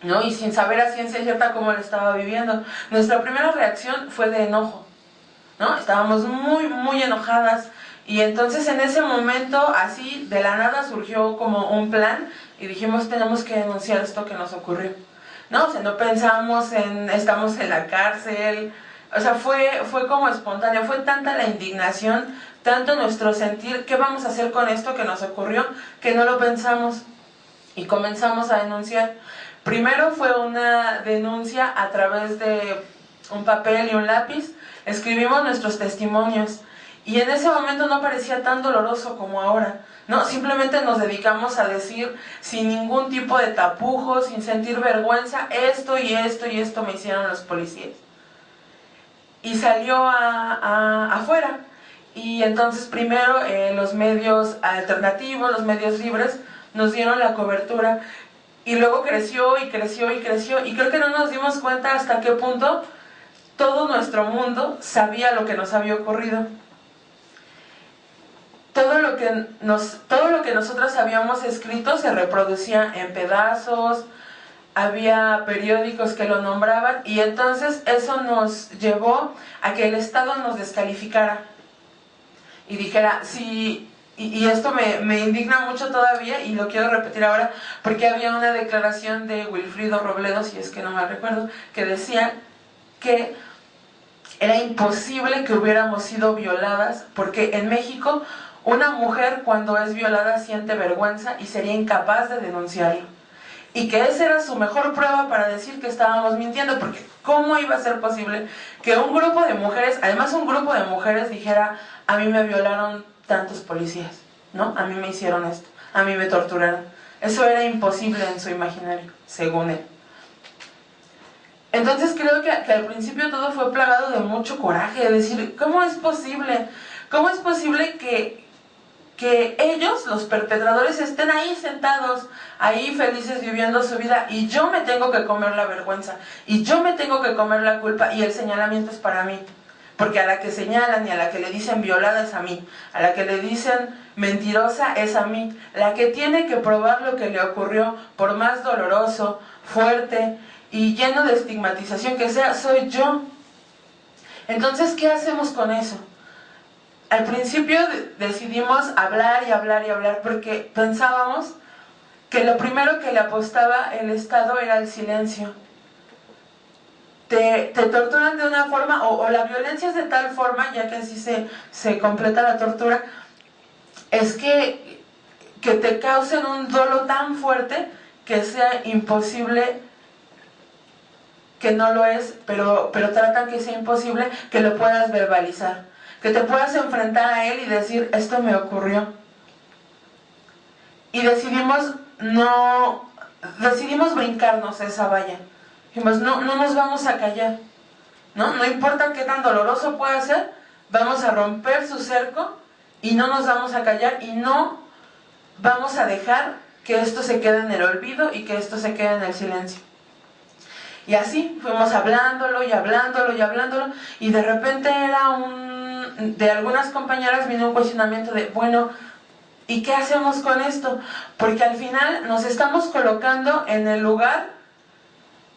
S7: ¿no? Y sin saber a ciencia cierta cómo la estaba viviendo. Nuestra primera reacción fue de enojo, ¿no? Estábamos muy, muy enojadas, y entonces en ese momento, así de la nada, surgió como un plan y dijimos, tenemos que denunciar esto que nos ocurrió, ¿no? O sea, no pensamos en estamos en la cárcel. O sea, fue como espontáneo, fue tanta la indignación, tanto nuestro sentir, ¿qué vamos a hacer con esto que nos ocurrió?, que no lo pensamos y comenzamos a denunciar. Primero fue una denuncia a través de un papel y un lápiz, escribimos nuestros testimonios. Y en ese momento no parecía tan doloroso como ahora, ¿no? Simplemente nos dedicamos a decir sin ningún tipo de tapujos, sin sentir vergüenza, esto y esto y esto me hicieron los policías. Y salió afuera. Y entonces primero los medios alternativos, los medios libres, nos dieron la cobertura. Y luego creció y creció y creció. Y creo que no nos dimos cuenta hasta qué punto todo nuestro mundo sabía lo que nos había ocurrido. Todo lo que nosotros habíamos escrito se reproducía en pedazos, había periódicos que lo nombraban, y entonces eso nos llevó a que el Estado nos descalificara y dijera, sí, y esto me indigna mucho todavía, y lo quiero repetir ahora, porque había una declaración de Wilfrido Robledo, si es que no me recuerdo, que decía que era imposible que hubiéramos sido violadas, porque en México una mujer cuando es violada siente vergüenza y sería incapaz de denunciarlo. Y que esa era su mejor prueba para decir que estábamos mintiendo, porque ¿cómo iba a ser posible que un grupo de mujeres, además un grupo de mujeres, dijera, a mí me violaron tantos policías, ¿no? A mí me hicieron esto, a mí me torturaron? Eso era imposible en su imaginario, según él. Entonces creo que al principio todo fue plagado de mucho coraje, de decir, ¿cómo es posible? ¿Cómo es posible que ellos, los perpetradores, estén ahí sentados, ahí felices viviendo su vida, y yo me tengo que comer la vergüenza, y yo me tengo que comer la culpa, y el señalamiento es para mí? Porque a la que señalan y a la que le dicen violada es a mí, a la que le dicen mentirosa es a mí, la que tiene que probar lo que le ocurrió, por más doloroso, fuerte y lleno de estigmatización que sea, soy yo. Entonces, ¿qué hacemos con eso? Al principio decidimos hablar y hablar y hablar, porque pensábamos que lo primero que le apostaba el Estado era el silencio. Te torturan de una forma, o la violencia es de tal forma, ya que así se completa la tortura, es que te causen un dolo tan fuerte que sea imposible, que no lo es, pero tratan que sea imposible que lo puedas verbalizar, que te puedas enfrentar a él y decir, esto me ocurrió. Y decidimos brincarnos esa valla. Dijimos, no nos vamos a callar, no importa qué tan doloroso pueda ser, vamos a romper su cerco y no nos vamos a callar, y no vamos a dejar que esto se quede en el olvido y que esto se quede en el silencio. Y así fuimos hablándolo y hablándolo y hablándolo, y de repente de algunas compañeras vino un cuestionamiento de, bueno, ¿y qué hacemos con esto? Porque al final nos estamos colocando en el lugar,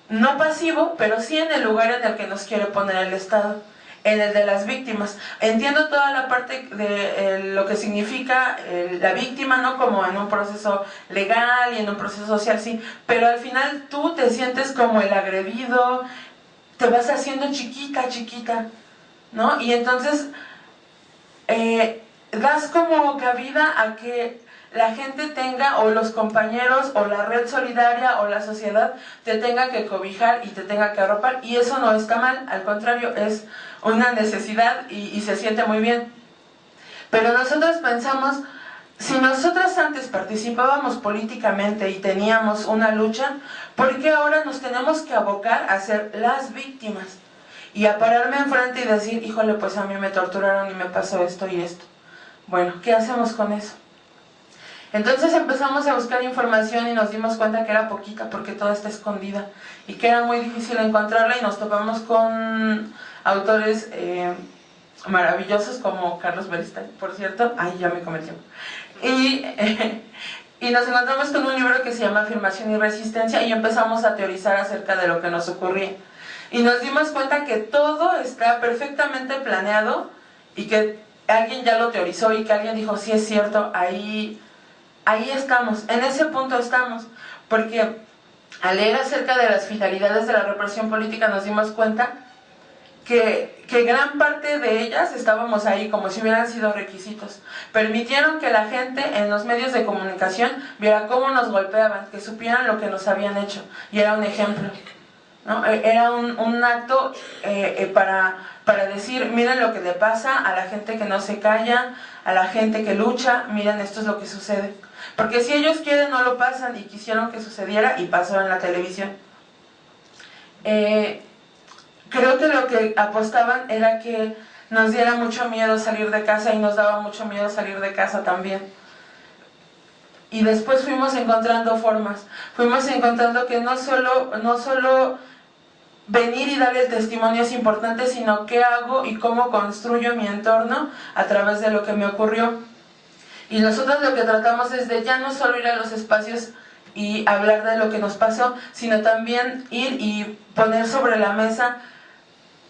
S7: no pasivo, pero sí en el lugar en el que nos quiere poner el Estado, en el de las víctimas. Entiendo toda la parte de lo que significa la víctima, ¿no? Como en un proceso legal y en un proceso social, sí, pero al final tú te sientes como el agredido, te vas haciendo chiquita, ¿no? Y entonces das como cabida a que la gente tenga, o los compañeros, o la red solidaria, o la sociedad, te tenga que cobijar y te tenga que arropar, y eso no está mal, al contrario, es una necesidad y se siente muy bien. Pero nosotros pensamos, si nosotros antes participábamos políticamente y teníamos una lucha, ¿por qué ahora nos tenemos que abocar a ser las víctimas? Y a pararme enfrente y decir, híjole, pues a mí me torturaron y me pasó esto y esto. Bueno, ¿qué hacemos con eso? Entonces empezamos a buscar información y nos dimos cuenta que era poquita, porque toda está escondida y que era muy difícil encontrarla, y nos topamos con autores maravillosos como Carlos Beristain, por cierto, ay, ya me comí el tiempo, y nos encontramos con un libro que se llama Afirmación y Resistencia, y empezamos a teorizar acerca de lo que nos ocurría, y nos dimos cuenta que todo está perfectamente planeado, y que alguien ya lo teorizó, y que alguien dijo, sí es cierto, ahí estamos, en ese punto estamos, porque al leer acerca de las finalidades de la represión política nos dimos cuenta que gran parte de ellas estábamos ahí como si hubieran sido requisitos. Permitieron que la gente en los medios de comunicación viera cómo nos golpeaban, que supieran lo que nos habían hecho, y era un ejemplo. ¿no? Era un acto para decir, miren lo que le pasa a la gente que no se calla, a la gente que lucha, miren, esto es lo que sucede. Porque si ellos quieren no lo pasan, y quisieron que sucediera y pasó en la televisión. Creo que lo que apostaban era que nos diera mucho miedo salir de casa, y nos daba mucho miedo salir de casa también. Y después fuimos encontrando formas, fuimos encontrando que no solo venir y dar el testimonio es importante, sino qué hago y cómo construyo mi entorno a través de lo que me ocurrió. Y nosotros lo que tratamos es de ya no solo ir a los espacios y hablar de lo que nos pasó, sino también ir y poner sobre la mesa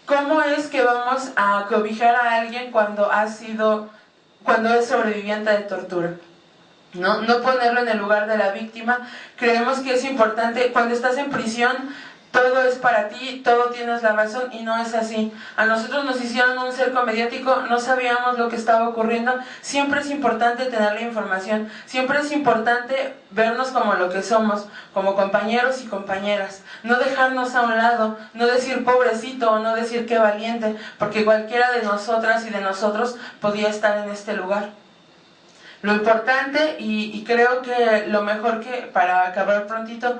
S7: cómo es que vamos a cobijar a alguien cuando es sobreviviente de tortura. No ponerlo en el lugar de la víctima. Creemos que es importante, cuando estás en prisión, todo es para ti, todo tienes la razón, y no es así. A nosotros nos hicieron un cerco mediático, no sabíamos lo que estaba ocurriendo. Siempre es importante tener la información, siempre es importante vernos como lo que somos, como compañeros y compañeras. No dejarnos a un lado, no decir pobrecito o no decir qué valiente, porque cualquiera de nosotras y de nosotros podía estar en este lugar. Lo importante, y creo que lo mejor, que para acabar prontito,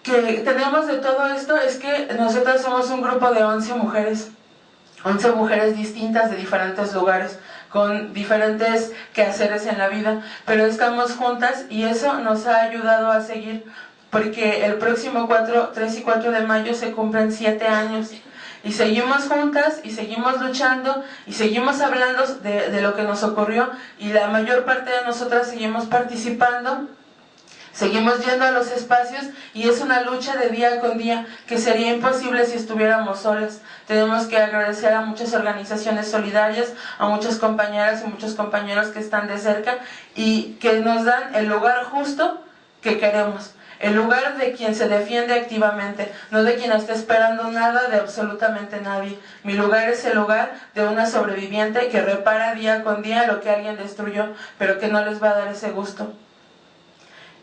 S7: que tenemos de todo esto es que nosotras somos un grupo de 11 mujeres distintas de diferentes lugares, con diferentes quehaceres en la vida, pero estamos juntas, y eso nos ha ayudado a seguir, porque el próximo 3 y 4 de mayo se cumplen 7 años, y seguimos juntas, y seguimos luchando, y seguimos hablando de lo que nos ocurrió, y la mayor parte de nosotras seguimos participando. Seguimos yendo a los espacios, y es una lucha de día con día que sería imposible si estuviéramos solas. Tenemos que agradecer a muchas organizaciones solidarias, a muchas compañeras y muchos compañeros que están de cerca y que nos dan el lugar justo que queremos. El lugar de quien se defiende activamente, no de quien está esperando nada de absolutamente nadie. Mi lugar es el lugar de una sobreviviente que repara día con día lo que alguien destruyó, pero que no les va a dar ese gusto.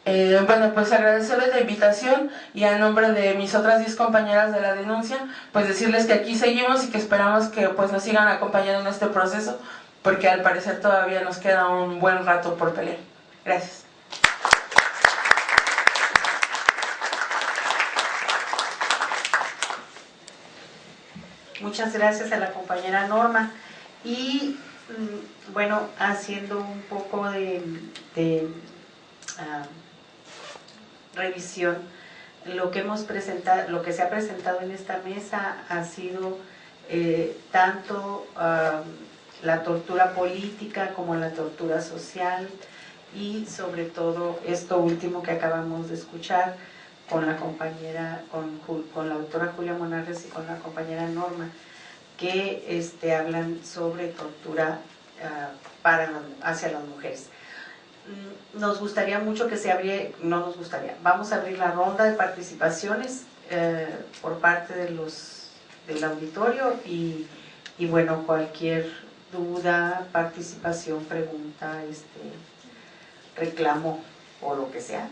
S7: Bueno, pues agradecerles la invitación, y a nombre de mis otras 10 compañeras de la denuncia, pues decirles que aquí seguimos y que esperamos que pues nos sigan acompañando en este proceso, porque al parecer todavía nos queda un buen rato por pelear. Gracias.
S5: Muchas gracias a la compañera Norma. Y bueno, haciendo un poco de revisión, lo que se ha presentado en esta mesa ha sido tanto la tortura política como la tortura social, y sobre todo esto último que acabamos de escuchar con la compañera, con la doctora Julia Monarres y con la compañera Norma, que hablan sobre tortura hacia las mujeres. Nos gustaría mucho que se abriera, no nos gustaría, vamos a abrir la ronda de participaciones por parte del auditorio, y bueno, cualquier duda, participación, pregunta, reclamo o lo que sea,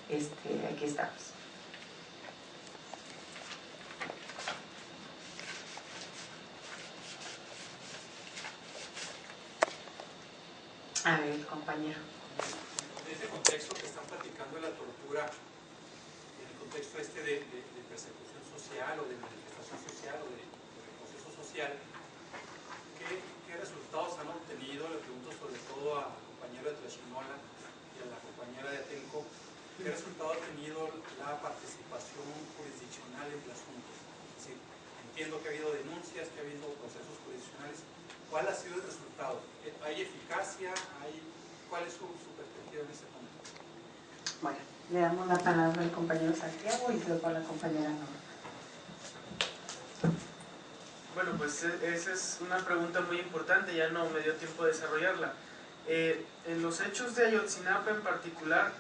S5: aquí estamos. A ver, compañero.
S8: En este contexto que están platicando de la tortura, en el contexto de persecución social o de manifestación social o de proceso social, ¿qué resultados han obtenido? Le pregunto sobre todo a la compañera de Tlachinolan y a la compañera de Atenco. ¿Qué resultado ha tenido la participación jurisdiccional en el asunto? Es decir, entiendo que ha habido denuncias, que ha habido procesos jurisdiccionales. ¿Cuál ha sido el resultado? ¿Hay eficacia? ¿Cuál es su perspectiva en ese punto?
S5: Bueno, le damos la palabra al compañero Santiago y luego a la compañera Norma.
S4: Bueno, pues esa es una pregunta muy importante, ya no me dio tiempo de desarrollarla. En los hechos de Ayotzinapa en particular,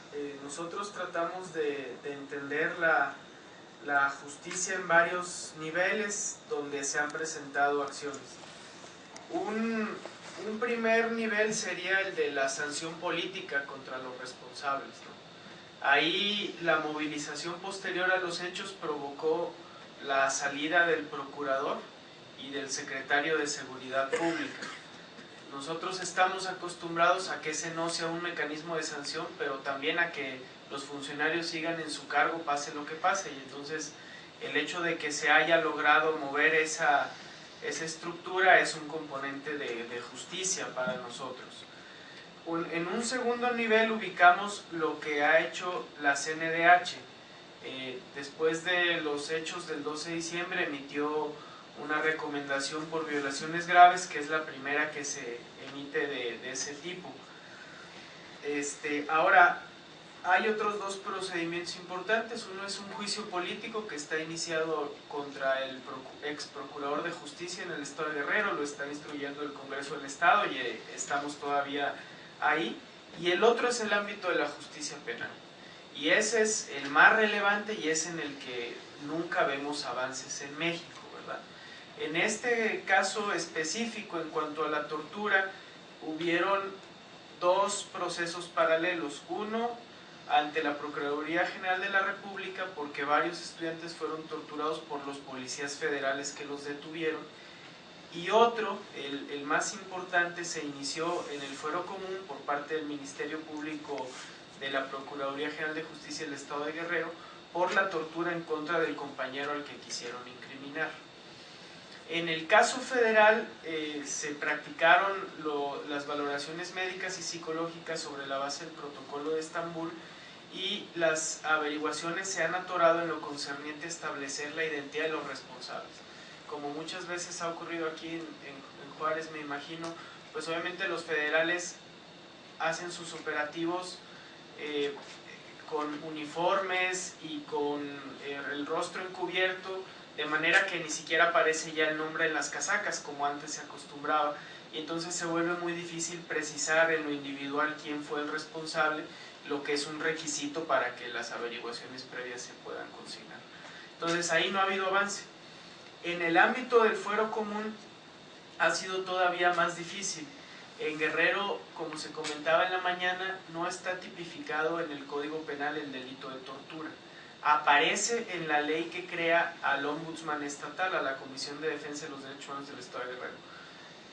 S4: nosotros tratamos de entender la justicia en varios niveles donde se han presentado acciones. Un primer nivel sería el de la sanción política contra los responsables, ¿no? Ahí la movilización posterior a los hechos provocó la salida del procurador y del secretario de Seguridad Pública. Nosotros estamos acostumbrados a que ese no sea un mecanismo de sanción, pero también a que los funcionarios sigan en su cargo pase lo que pase, y entonces el hecho de que se haya logrado mover esa estructura es un componente de justicia para nosotros. En un segundo nivel ubicamos lo que ha hecho la CNDH. Después de los hechos del 12 de diciembre emitió una recomendación por violaciones graves, que es la primera que se emite de ese tipo. Ahora, hay otros dos procedimientos importantes. Uno es un juicio político que está iniciado contra el ex procurador de justicia en el estado de Guerrero, lo está instruyendo el Congreso del Estado y estamos todavía ahí. Y el otro es el ámbito de la justicia penal. Y ese es el más relevante y es en el que nunca vemos avances en México, ¿verdad? En este caso específico, en cuanto a la tortura, hubieron dos procesos paralelos. Uno, ante la Procuraduría General de la República, porque varios estudiantes fueron torturados por los policías federales que los detuvieron. Y otro, el más importante, se inició en el Fuero Común por parte del Ministerio Público de la Procuraduría General de Justicia del Estado de Guerrero por la tortura en contra del compañero al que quisieron incriminar. En el caso federal se practicaron las valoraciones médicas y psicológicas sobre la base del Protocolo de Estambul y las averiguaciones se han atorado en lo concerniente a establecer la identidad de los responsables. Como muchas veces ha ocurrido aquí en Juárez, me imagino, pues obviamente los federales hacen sus operativos con uniformes y con el rostro encubierto, de manera que ni siquiera aparece ya el nombre en las casacas como antes se acostumbraba, y entonces se vuelve muy difícil precisar en lo individual quién fue el responsable, lo que es un requisito para que las averiguaciones previas se puedan consignar. Entonces ahí no ha habido avance. En el ámbito del fuero común ha sido todavía más difícil. En Guerrero, como se comentaba en la mañana, no está tipificado en el Código Penal el delito de tortura. Aparece en la ley que crea al Ombudsman Estatal, a la Comisión de Defensa de los Derechos Humanos del Estado de Guerrero,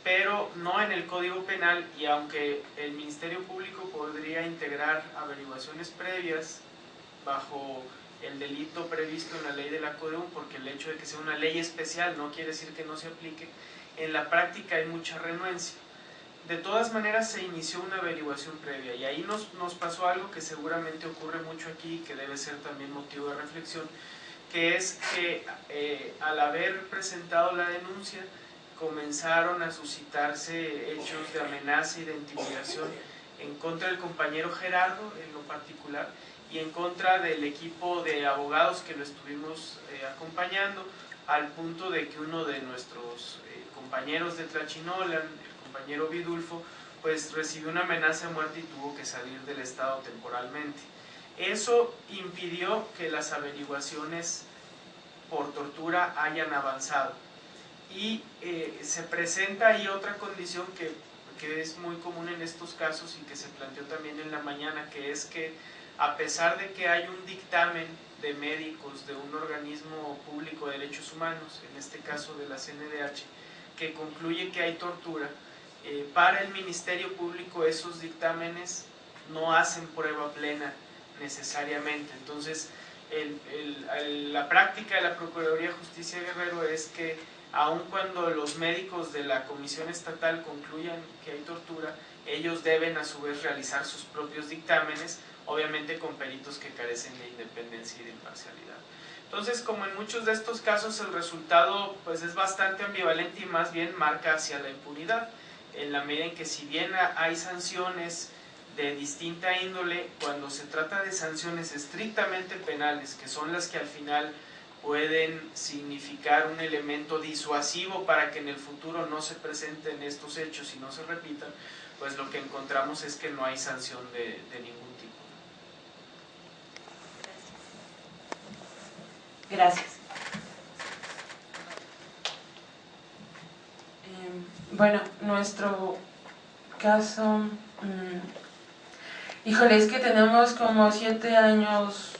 S4: pero no en el Código Penal, y aunque el Ministerio Público podría integrar averiguaciones previas bajo el delito previsto en la ley de la CODEUM, porque el hecho de que sea una ley especial no quiere decir que no se aplique, en la práctica hay mucha renuencia. De todas maneras se inició una averiguación previa y ahí nos pasó algo que seguramente ocurre mucho aquí y que debe ser también motivo de reflexión, que es que al haber presentado la denuncia comenzaron a suscitarse hechos de amenaza y de intimidación en contra del compañero Gerardo en lo particular y en contra del equipo de abogados que lo estuvimos acompañando, al punto de que uno de nuestros compañeros de Tlachinolan, compañero Vidulfo, pues recibió una amenaza de muerte y tuvo que salir del estado temporalmente. Eso impidió que las averiguaciones por tortura hayan avanzado. Y se presenta ahí otra condición que es muy común en estos casos y que se planteó también en la mañana, que es que a pesar de que hay un dictamen de médicos de un organismo público de derechos humanos, en este caso de la CNDH, que concluye que hay tortura, para el Ministerio Público esos dictámenes no hacen prueba plena necesariamente. Entonces, la práctica de la Procuraduría de Justicia de Guerrero es que aun cuando los médicos de la Comisión Estatal concluyan que hay tortura, ellos deben a su vez realizar sus propios dictámenes, obviamente con peritos que carecen de independencia y de imparcialidad. Entonces, como en muchos de estos casos, el resultado pues es bastante ambivalente y más bien marca hacia la impunidad, en la medida en que si bien hay sanciones de distinta índole, cuando se trata de sanciones estrictamente penales, que son las que al final pueden significar un elemento disuasivo para que en el futuro no se presenten estos hechos y no se repitan, pues lo que encontramos es que no hay sanción de ningún tipo.
S5: Gracias.
S7: Bueno, nuestro caso Híjole, es que tenemos como 7 años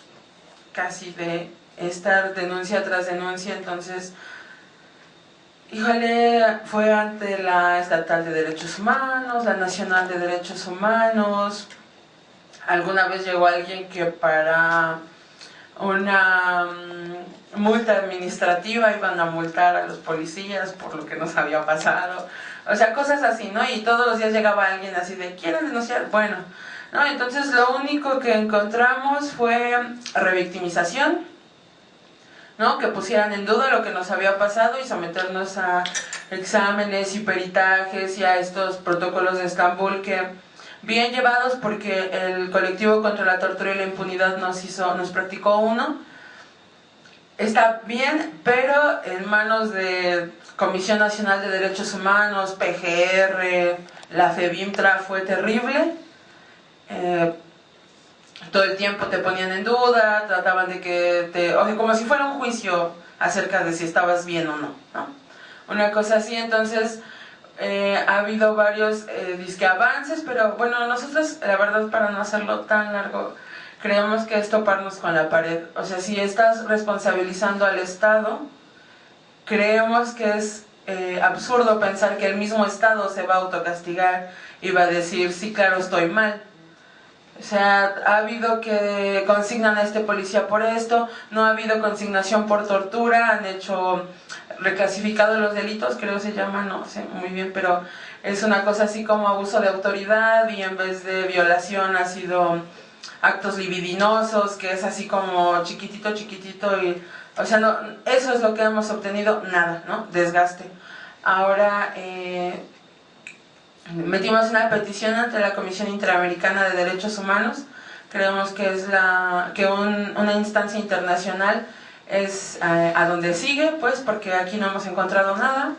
S7: casi de estar denuncia tras denuncia, entonces, híjole, fue ante la Estatal de Derechos Humanos, la Nacional de Derechos Humanos. Alguna vez llegó alguien que para una multa administrativa iban a multar a los policías por lo que nos había pasado, o sea, cosas así, ¿no? Y todos los días llegaba alguien así de, ¿quieren denunciar? Bueno, ¿no? Entonces lo único que encontramos fue revictimización, ¿no? Que pusieran en duda lo que nos había pasado y someternos a exámenes y peritajes y a estos protocolos de Estambul que, bien llevados, porque el colectivo contra la tortura y la impunidad nos practicó uno, está bien, pero en manos de Comisión Nacional de Derechos Humanos, PGR, la FEBIMTRA, fue terrible. Todo el tiempo te ponían en duda, trataban de que o sea, como si fuera un juicio acerca de si estabas bien o no, ¿no? Una cosa así. Entonces ha habido varios disque avances, pero bueno, nosotros, la verdad, para no hacerlo tan largo, creemos que es toparnos con la pared. O sea, si estás responsabilizando al Estado, creemos que es absurdo pensar que el mismo Estado se va a autocastigar y va a decir, sí, claro, estoy mal. O sea, ha habido que consignan a este policía por esto, no ha habido consignación por tortura, han hecho reclasificado los delitos, creo se llama, no sé muy bien, pero es una cosa así como abuso de autoridad, y en vez de violación ha sido actos libidinosos, que es así como chiquitito, y, o sea, no, eso es lo que hemos obtenido, nada, ¿no? Desgaste. Ahora metimos una petición ante la Comisión Interamericana de Derechos Humanos. Creemos que es una instancia internacional es a donde sigue, pues, porque aquí no hemos encontrado nada.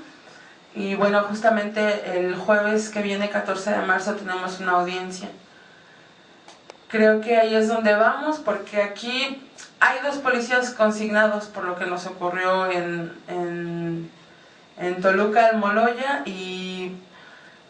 S7: Y bueno, justamente el jueves que viene, 14 de marzo, tenemos una audiencia. Creo que ahí es donde vamos, porque aquí hay 2 policías consignados por lo que nos ocurrió en Toluca, Almoloya, y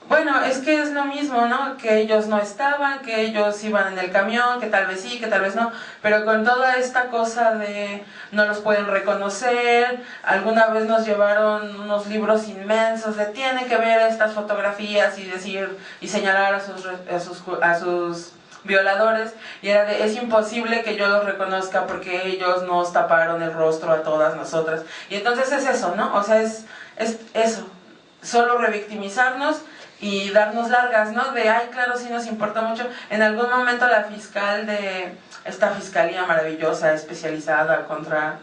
S7: bueno, es que es lo mismo, ¿no? Que ellos no estaban, que ellos iban en el camión, que tal vez sí, que tal vez no, pero con toda esta cosa de no los pueden reconocer. Alguna vez nos llevaron unos libros inmensos de tienen que ver estas fotografías y decir y señalar a sus violadores, y era de, es imposible que yo los reconozca porque ellos nos taparon el rostro a todas nosotras. Y entonces es eso, ¿no? O sea, es eso, solo revictimizarnos y darnos largas, ¿no? De, ay, claro, sí nos importa mucho. En algún momento la fiscal de esta fiscalía maravillosa, especializada contra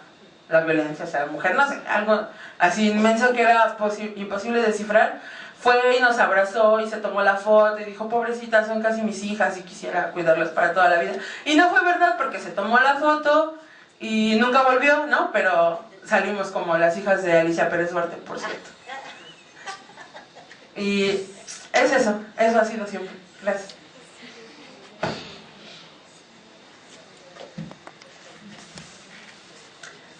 S7: la violencia hacia la mujer, no sé, algo así inmenso que era imposible descifrar, fue y nos abrazó y se tomó la foto y dijo, pobrecitas, son casi mis hijas y quisiera cuidarlas para toda la vida. Y no fue verdad, porque se tomó la foto y nunca volvió, ¿no? Pero salimos como las hijas de Alicia Pérez Duarte, por cierto. Y es eso ha sido siempre. Gracias.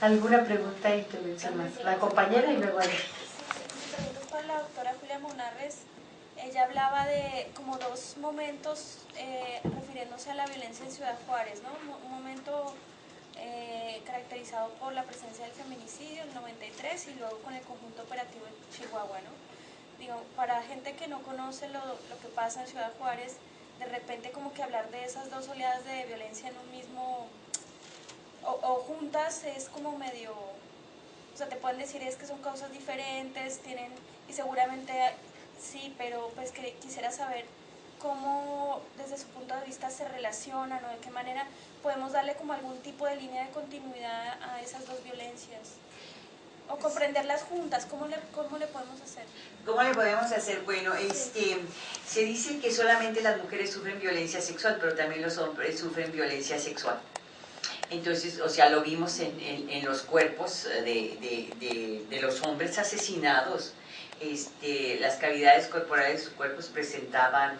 S5: ¿Alguna pregunta y intervención más? La compañera y luego ella.
S9: Mi pregunta es para la doctora Julia Monarres. Ella hablaba de como 2 momentos refiriéndose a la violencia en Ciudad Juárez, ¿no? Un momento caracterizado por la presencia del feminicidio en el 93 y luego con el conjunto operativo en Chihuahua, ¿no? Digo, para gente que no conoce lo que pasa en Ciudad Juárez, de repente como que hablar de esas 2 oleadas de violencia en un mismo, o juntas, es como medio, o sea, te pueden decir es que son causas diferentes, tienen, y seguramente sí, pero pues que quisiera saber cómo desde su punto de vista se relacionan, o de qué manera podemos darle como algún tipo de línea de continuidad a esas 2 violencias. O comprenderlas juntas, ¿cómo le podemos hacer?
S6: ¿Cómo le podemos hacer? Bueno, se dice que solamente las mujeres sufren violencia sexual, pero también los hombres sufren violencia sexual. Entonces, o sea, lo vimos en los cuerpos de los hombres asesinados las cavidades corporales de sus cuerpos presentaban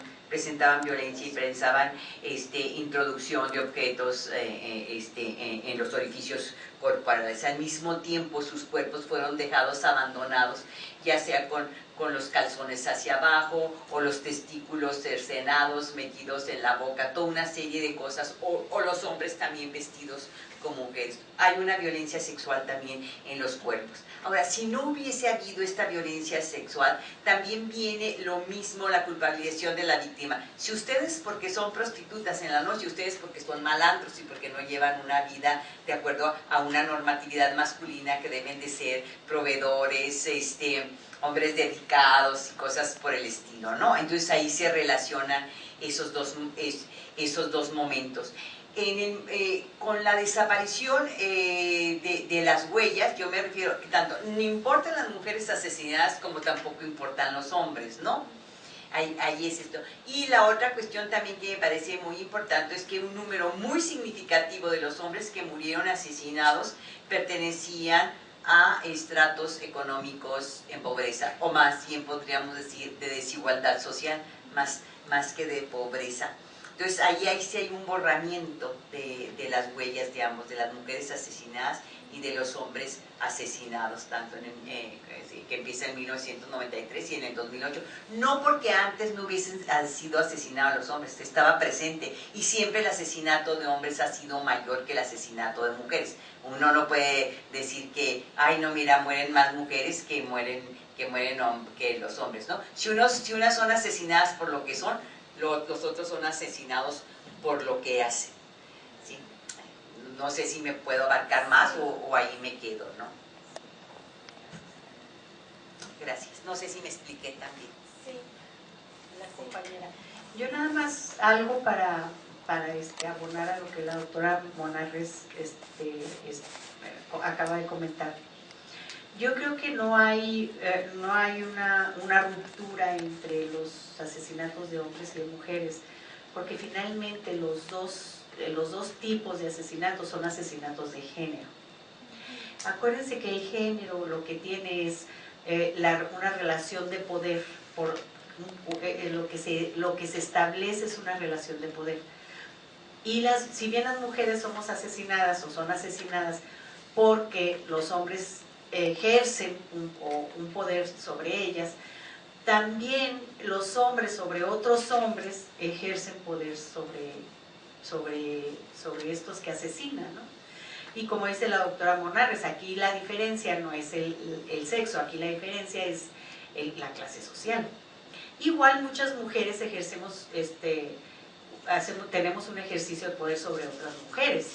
S6: violencia y pensaban introducción de objetos en los orificios corporales. Al mismo tiempo sus cuerpos fueron dejados abandonados, ya sea con los calzones hacia abajo o los testículos cercenados metidos en la boca, toda una serie de cosas, o los hombres también vestidos como mujeres. Hay una violencia sexual también en los cuerpos. Ahora, si no hubiese habido esta violencia sexual, también viene lo mismo la culpabilización de la víctima. Si ustedes porque son prostitutas en la noche, ustedes porque son malandros y porque no llevan una vida de acuerdo a una normatividad masculina que deben de ser proveedores, hombres dedicados y cosas por el estilo, ¿no? Entonces ahí se relacionan esos dos momentos. Con la desaparición de las huellas, yo me refiero que tanto no importan las mujeres asesinadas como tampoco importan los hombres, ¿no? Ahí es esto. Y la otra cuestión también que me parece muy importante es que un número muy significativo de los hombres que murieron asesinados pertenecían a estratos económicos en pobreza, o más bien podríamos decir de desigualdad social, más que de pobreza. Entonces ahí sí hay un borramiento de las huellas de ambos, de las mujeres asesinadas y de los hombres asesinados, tanto que empieza en 1993 y en el 2008, no porque antes no hubiesen sido asesinados los hombres, estaba presente, y siempre el asesinato de hombres ha sido mayor que el asesinato de mujeres. Uno no puede decir que, ay no, mira, mueren más mujeres que los hombres, ¿no? Si unas son asesinadas por lo que son, los otros son asesinados por lo que hacen, ¿sí? No sé si me puedo abarcar más o ahí me quedo, ¿no? Gracias. No sé si me expliqué también.
S9: Sí.
S5: La compañera. Yo nada más algo para abonar a lo que la doctora Monarres acaba de comentar. Yo creo que no hay una ruptura entre los asesinatos de hombres y de mujeres, porque finalmente los dos tipos de asesinatos son asesinatos de género. Acuérdense que el género lo que tiene es una relación de poder, lo que se establece es una relación de poder. Y si bien las mujeres somos asesinadas o son asesinadas porque los hombres ejercen un poder sobre ellas, también los hombres sobre otros hombres ejercen poder sobre estos que asesinan, ¿no? Y como dice la doctora Monarres, aquí la diferencia no es el sexo, aquí la diferencia es la clase social. Igual muchas mujeres tenemos un ejercicio de poder sobre otras mujeres,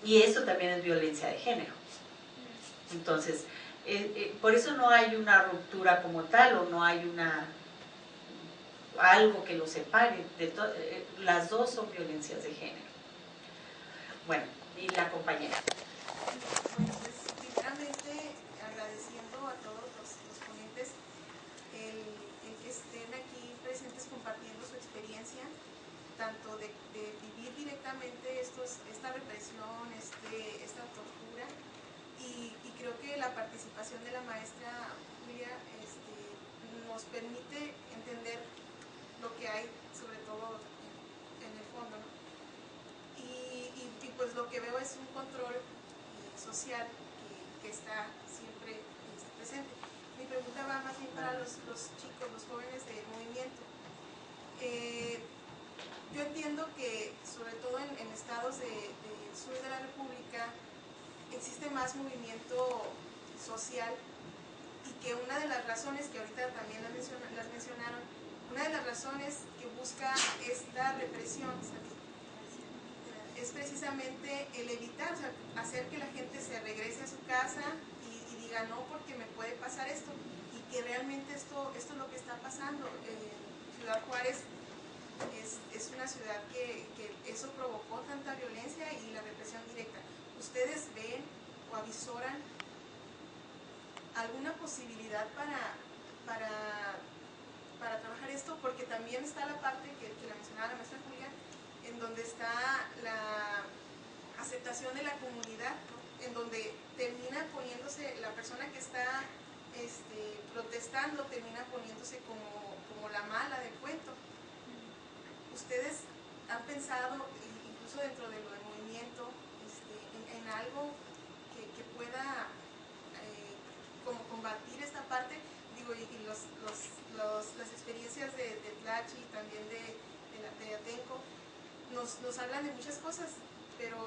S5: y eso también es violencia de género. Entonces, por eso no hay una ruptura como tal, o no hay algo que los separe. Las dos son violencias de género. Bueno, y la compañera.
S10: Bueno, pues primeramente agradeciendo a todos los ponentes el que estén aquí presentes compartiendo su experiencia, tanto de vivir directamente esta represión, esta tortura, y creo que la participación de la maestra Julia nos permite entender lo que hay, sobre todo en el fondo, ¿no? Y pues lo que veo es un control social que está siempre presente. Mi pregunta va más bien para los chicos, los jóvenes del movimiento. Yo entiendo que sobre todo en estados del sur de la República existe más movimiento social, y que una de las razones que ahorita también las mencionaron, una de las razones que busca esta represión es precisamente el evitar, o sea, hacer que la gente se regrese a su casa y diga no, porque me puede pasar esto, y que realmente esto es lo que está pasando. Ciudad Juárez es una ciudad que eso provocó tanta violencia y la represión directa. ¿Ustedes ven o avisoran alguna posibilidad para trabajar esto? Porque también está la parte que la mencionaba la maestra Julia, en donde está la aceptación de la comunidad, ¿no? En donde termina poniéndose la persona que está protestando termina poniéndose como la mala del cuento. ¿Ustedes han pensado, incluso dentro de lo del movimiento, en algo que pueda como combatir esta parte? Digo, y las experiencias de Tlachi y también de Atenco nos hablan de muchas cosas, pero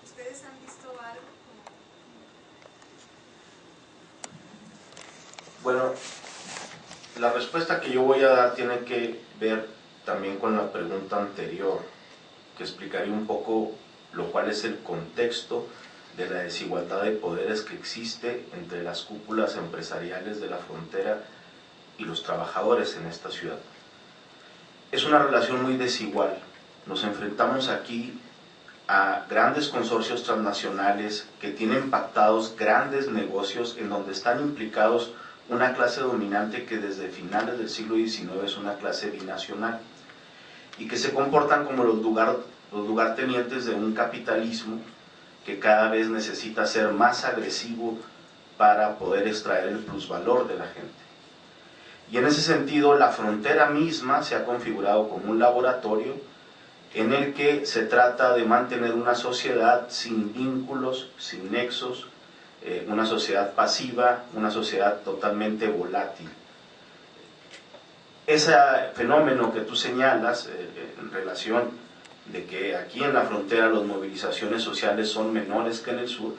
S10: ¿ustedes han visto algo?
S2: Bueno, la respuesta que yo voy a dar tiene que ver también con la pregunta anterior, que explicaría un poco lo cual es el contexto de la desigualdad de poderes que existe entre las cúpulas empresariales de la frontera y los trabajadores en esta ciudad. Es una relación muy desigual. Nos enfrentamos aquí a grandes consorcios transnacionales que tienen pactados grandes negocios en donde están implicados una clase dominante que desde finales del siglo XIX es una clase binacional y que se comportan como los lugartenientes de un capitalismo que cada vez necesita ser más agresivo para poder extraer el plusvalor de la gente. Y en ese sentido, la frontera misma se ha configurado como un laboratorio en el que se trata de mantener una sociedad sin vínculos, sin nexos, una sociedad pasiva, una sociedad totalmente volátil. Ese fenómeno que tú señalas en relación de que aquí en la frontera las movilizaciones sociales son menores que en el sur,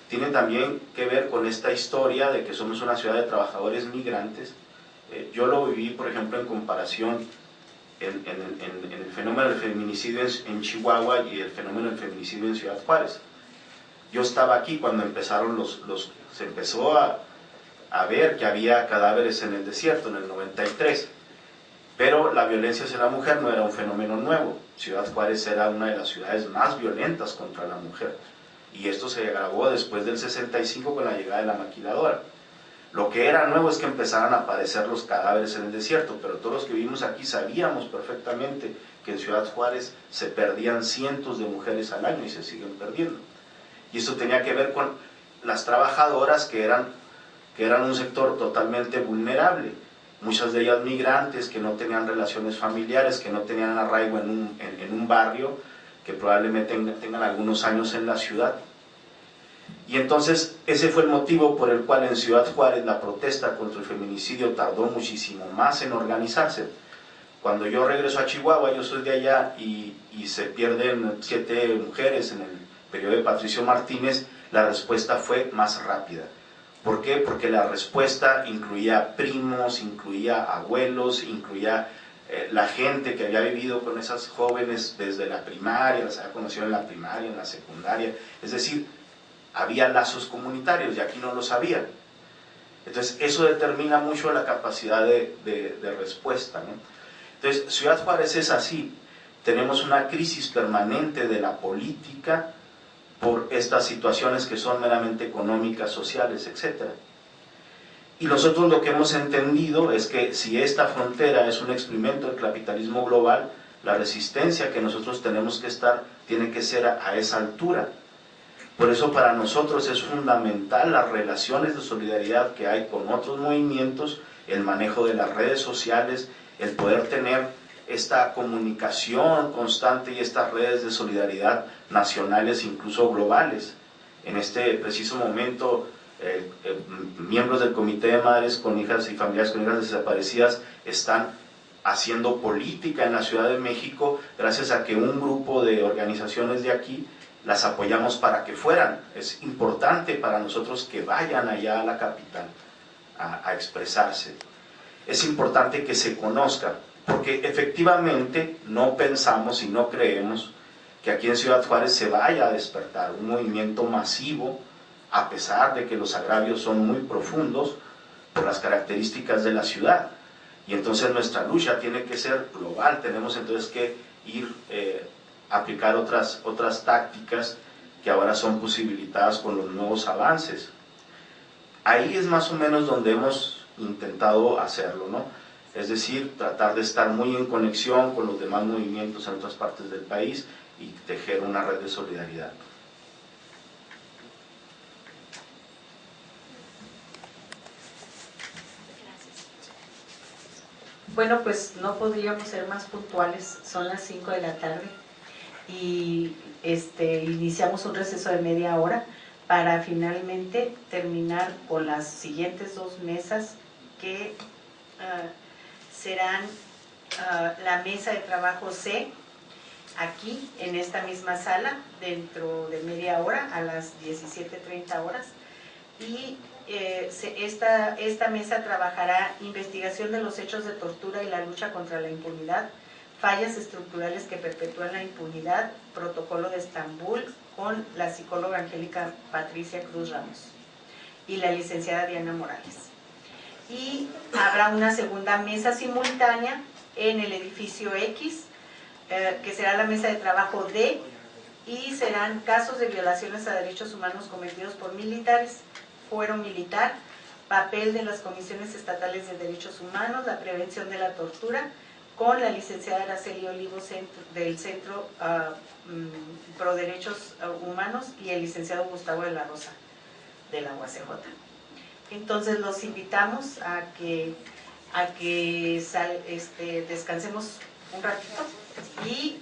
S2: tiene también que ver con esta historia de que somos una ciudad de trabajadores migrantes. Yo lo viví, por ejemplo, en comparación en el fenómeno del feminicidio en Chihuahua y el fenómeno del feminicidio en Ciudad Juárez. Yo estaba aquí cuando empezaron se empezó a ver que había cadáveres en el desierto, en el 93, pero la violencia hacia la mujer no era un fenómeno nuevo. Ciudad Juárez era una de las ciudades más violentas contra la mujer, y esto se agravó después del 65 con la llegada de la maquiladora. Lo que era nuevo es que empezaran a aparecer los cadáveres en el desierto, pero todos los que vivimos aquí sabíamos perfectamente que en Ciudad Juárez se perdían cientos de mujeres al año y se siguen perdiendo. Y esto tenía que ver con las trabajadoras que eran un sector totalmente vulnerable, muchas de ellas migrantes que no tenían relaciones familiares, que no tenían arraigo en un barrio, que probablemente tengan algunos años en la ciudad. Y entonces ese fue el motivo por el cual en Ciudad Juárez la protesta contra el feminicidio tardó muchísimo más en organizarse. Cuando yo regreso a Chihuahua, yo soy de allá, y se pierden 7 mujeres en el periodo de Patricio Martínez, la respuesta fue más rápida. ¿Por qué? Porque la respuesta incluía primos, incluía abuelos, incluía la gente que había vivido con esas jóvenes desde la primaria, las había conocido en la primaria, en la secundaria, es decir, había lazos comunitarios y aquí no los había. Entonces eso determina mucho la capacidad de respuesta, ¿no? Entonces Ciudad Juárez es así, tenemos una crisis permanente de la política por estas situaciones que son meramente económicas, sociales, etc. Y nosotros lo que hemos entendido es que si esta frontera es un experimento del capitalismo global, la resistencia que nosotros tenemos que estar tiene que ser a esa altura. Por eso para nosotros es fundamental las relaciones de solidaridad que hay con otros movimientos, el manejo de las redes sociales, el poder tener esta comunicación constante y estas redes de solidaridad nacionales, incluso globales. En este preciso momento, miembros del Comité de Madres con Hijas y Familiares con Hijas Desaparecidas están haciendo política en la Ciudad de México gracias a que un grupo de organizaciones de aquí las apoyamos para que fueran. Es importante para nosotros que vayan allá a la capital a expresarse. Es importante que se conozca, porque efectivamente no pensamos y no creemos que aquí en Ciudad Juárez se vaya a despertar un movimiento masivo, a pesar de que los agravios son muy profundos por las características de la ciudad. Y entonces nuestra lucha tiene que ser global, tenemos entonces que ir aplicar otras tácticas que ahora son posibilitadas con los nuevos avances. Ahí es más o menos donde hemos intentado hacerlo, ¿no? Es decir, tratar de estar muy en conexión con los demás movimientos en otras partes del país y tejer una red de solidaridad.
S5: Bueno, pues no podríamos ser más puntuales, son las 5 de la tarde y iniciamos un receso de media hora para finalmente terminar con las siguientes 2 mesas que serán la mesa de trabajo C, aquí en esta misma sala, dentro de media hora a las 17:30 horas, y esta mesa trabajará investigación de los hechos de tortura y la lucha contra la impunidad, fallas estructurales que perpetúan la impunidad, protocolo de Estambul, con la psicóloga Angélica Patricia Cruz Ramos y la licenciada Diana Morales. Y habrá una segunda mesa simultánea en el edificio X, que será la mesa de trabajo D, y serán casos de violaciones a derechos humanos cometidos por militares, fuero militar, papel de las comisiones estatales de derechos humanos, la prevención de la tortura, con la licenciada Araceli Olivo del Centro Pro Derechos Humanos y el licenciado Gustavo de la Rosa de la UACJ. Entonces los invitamos a que descansemos un ratito y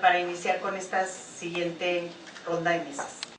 S5: para iniciar con esta siguiente ronda de mesas.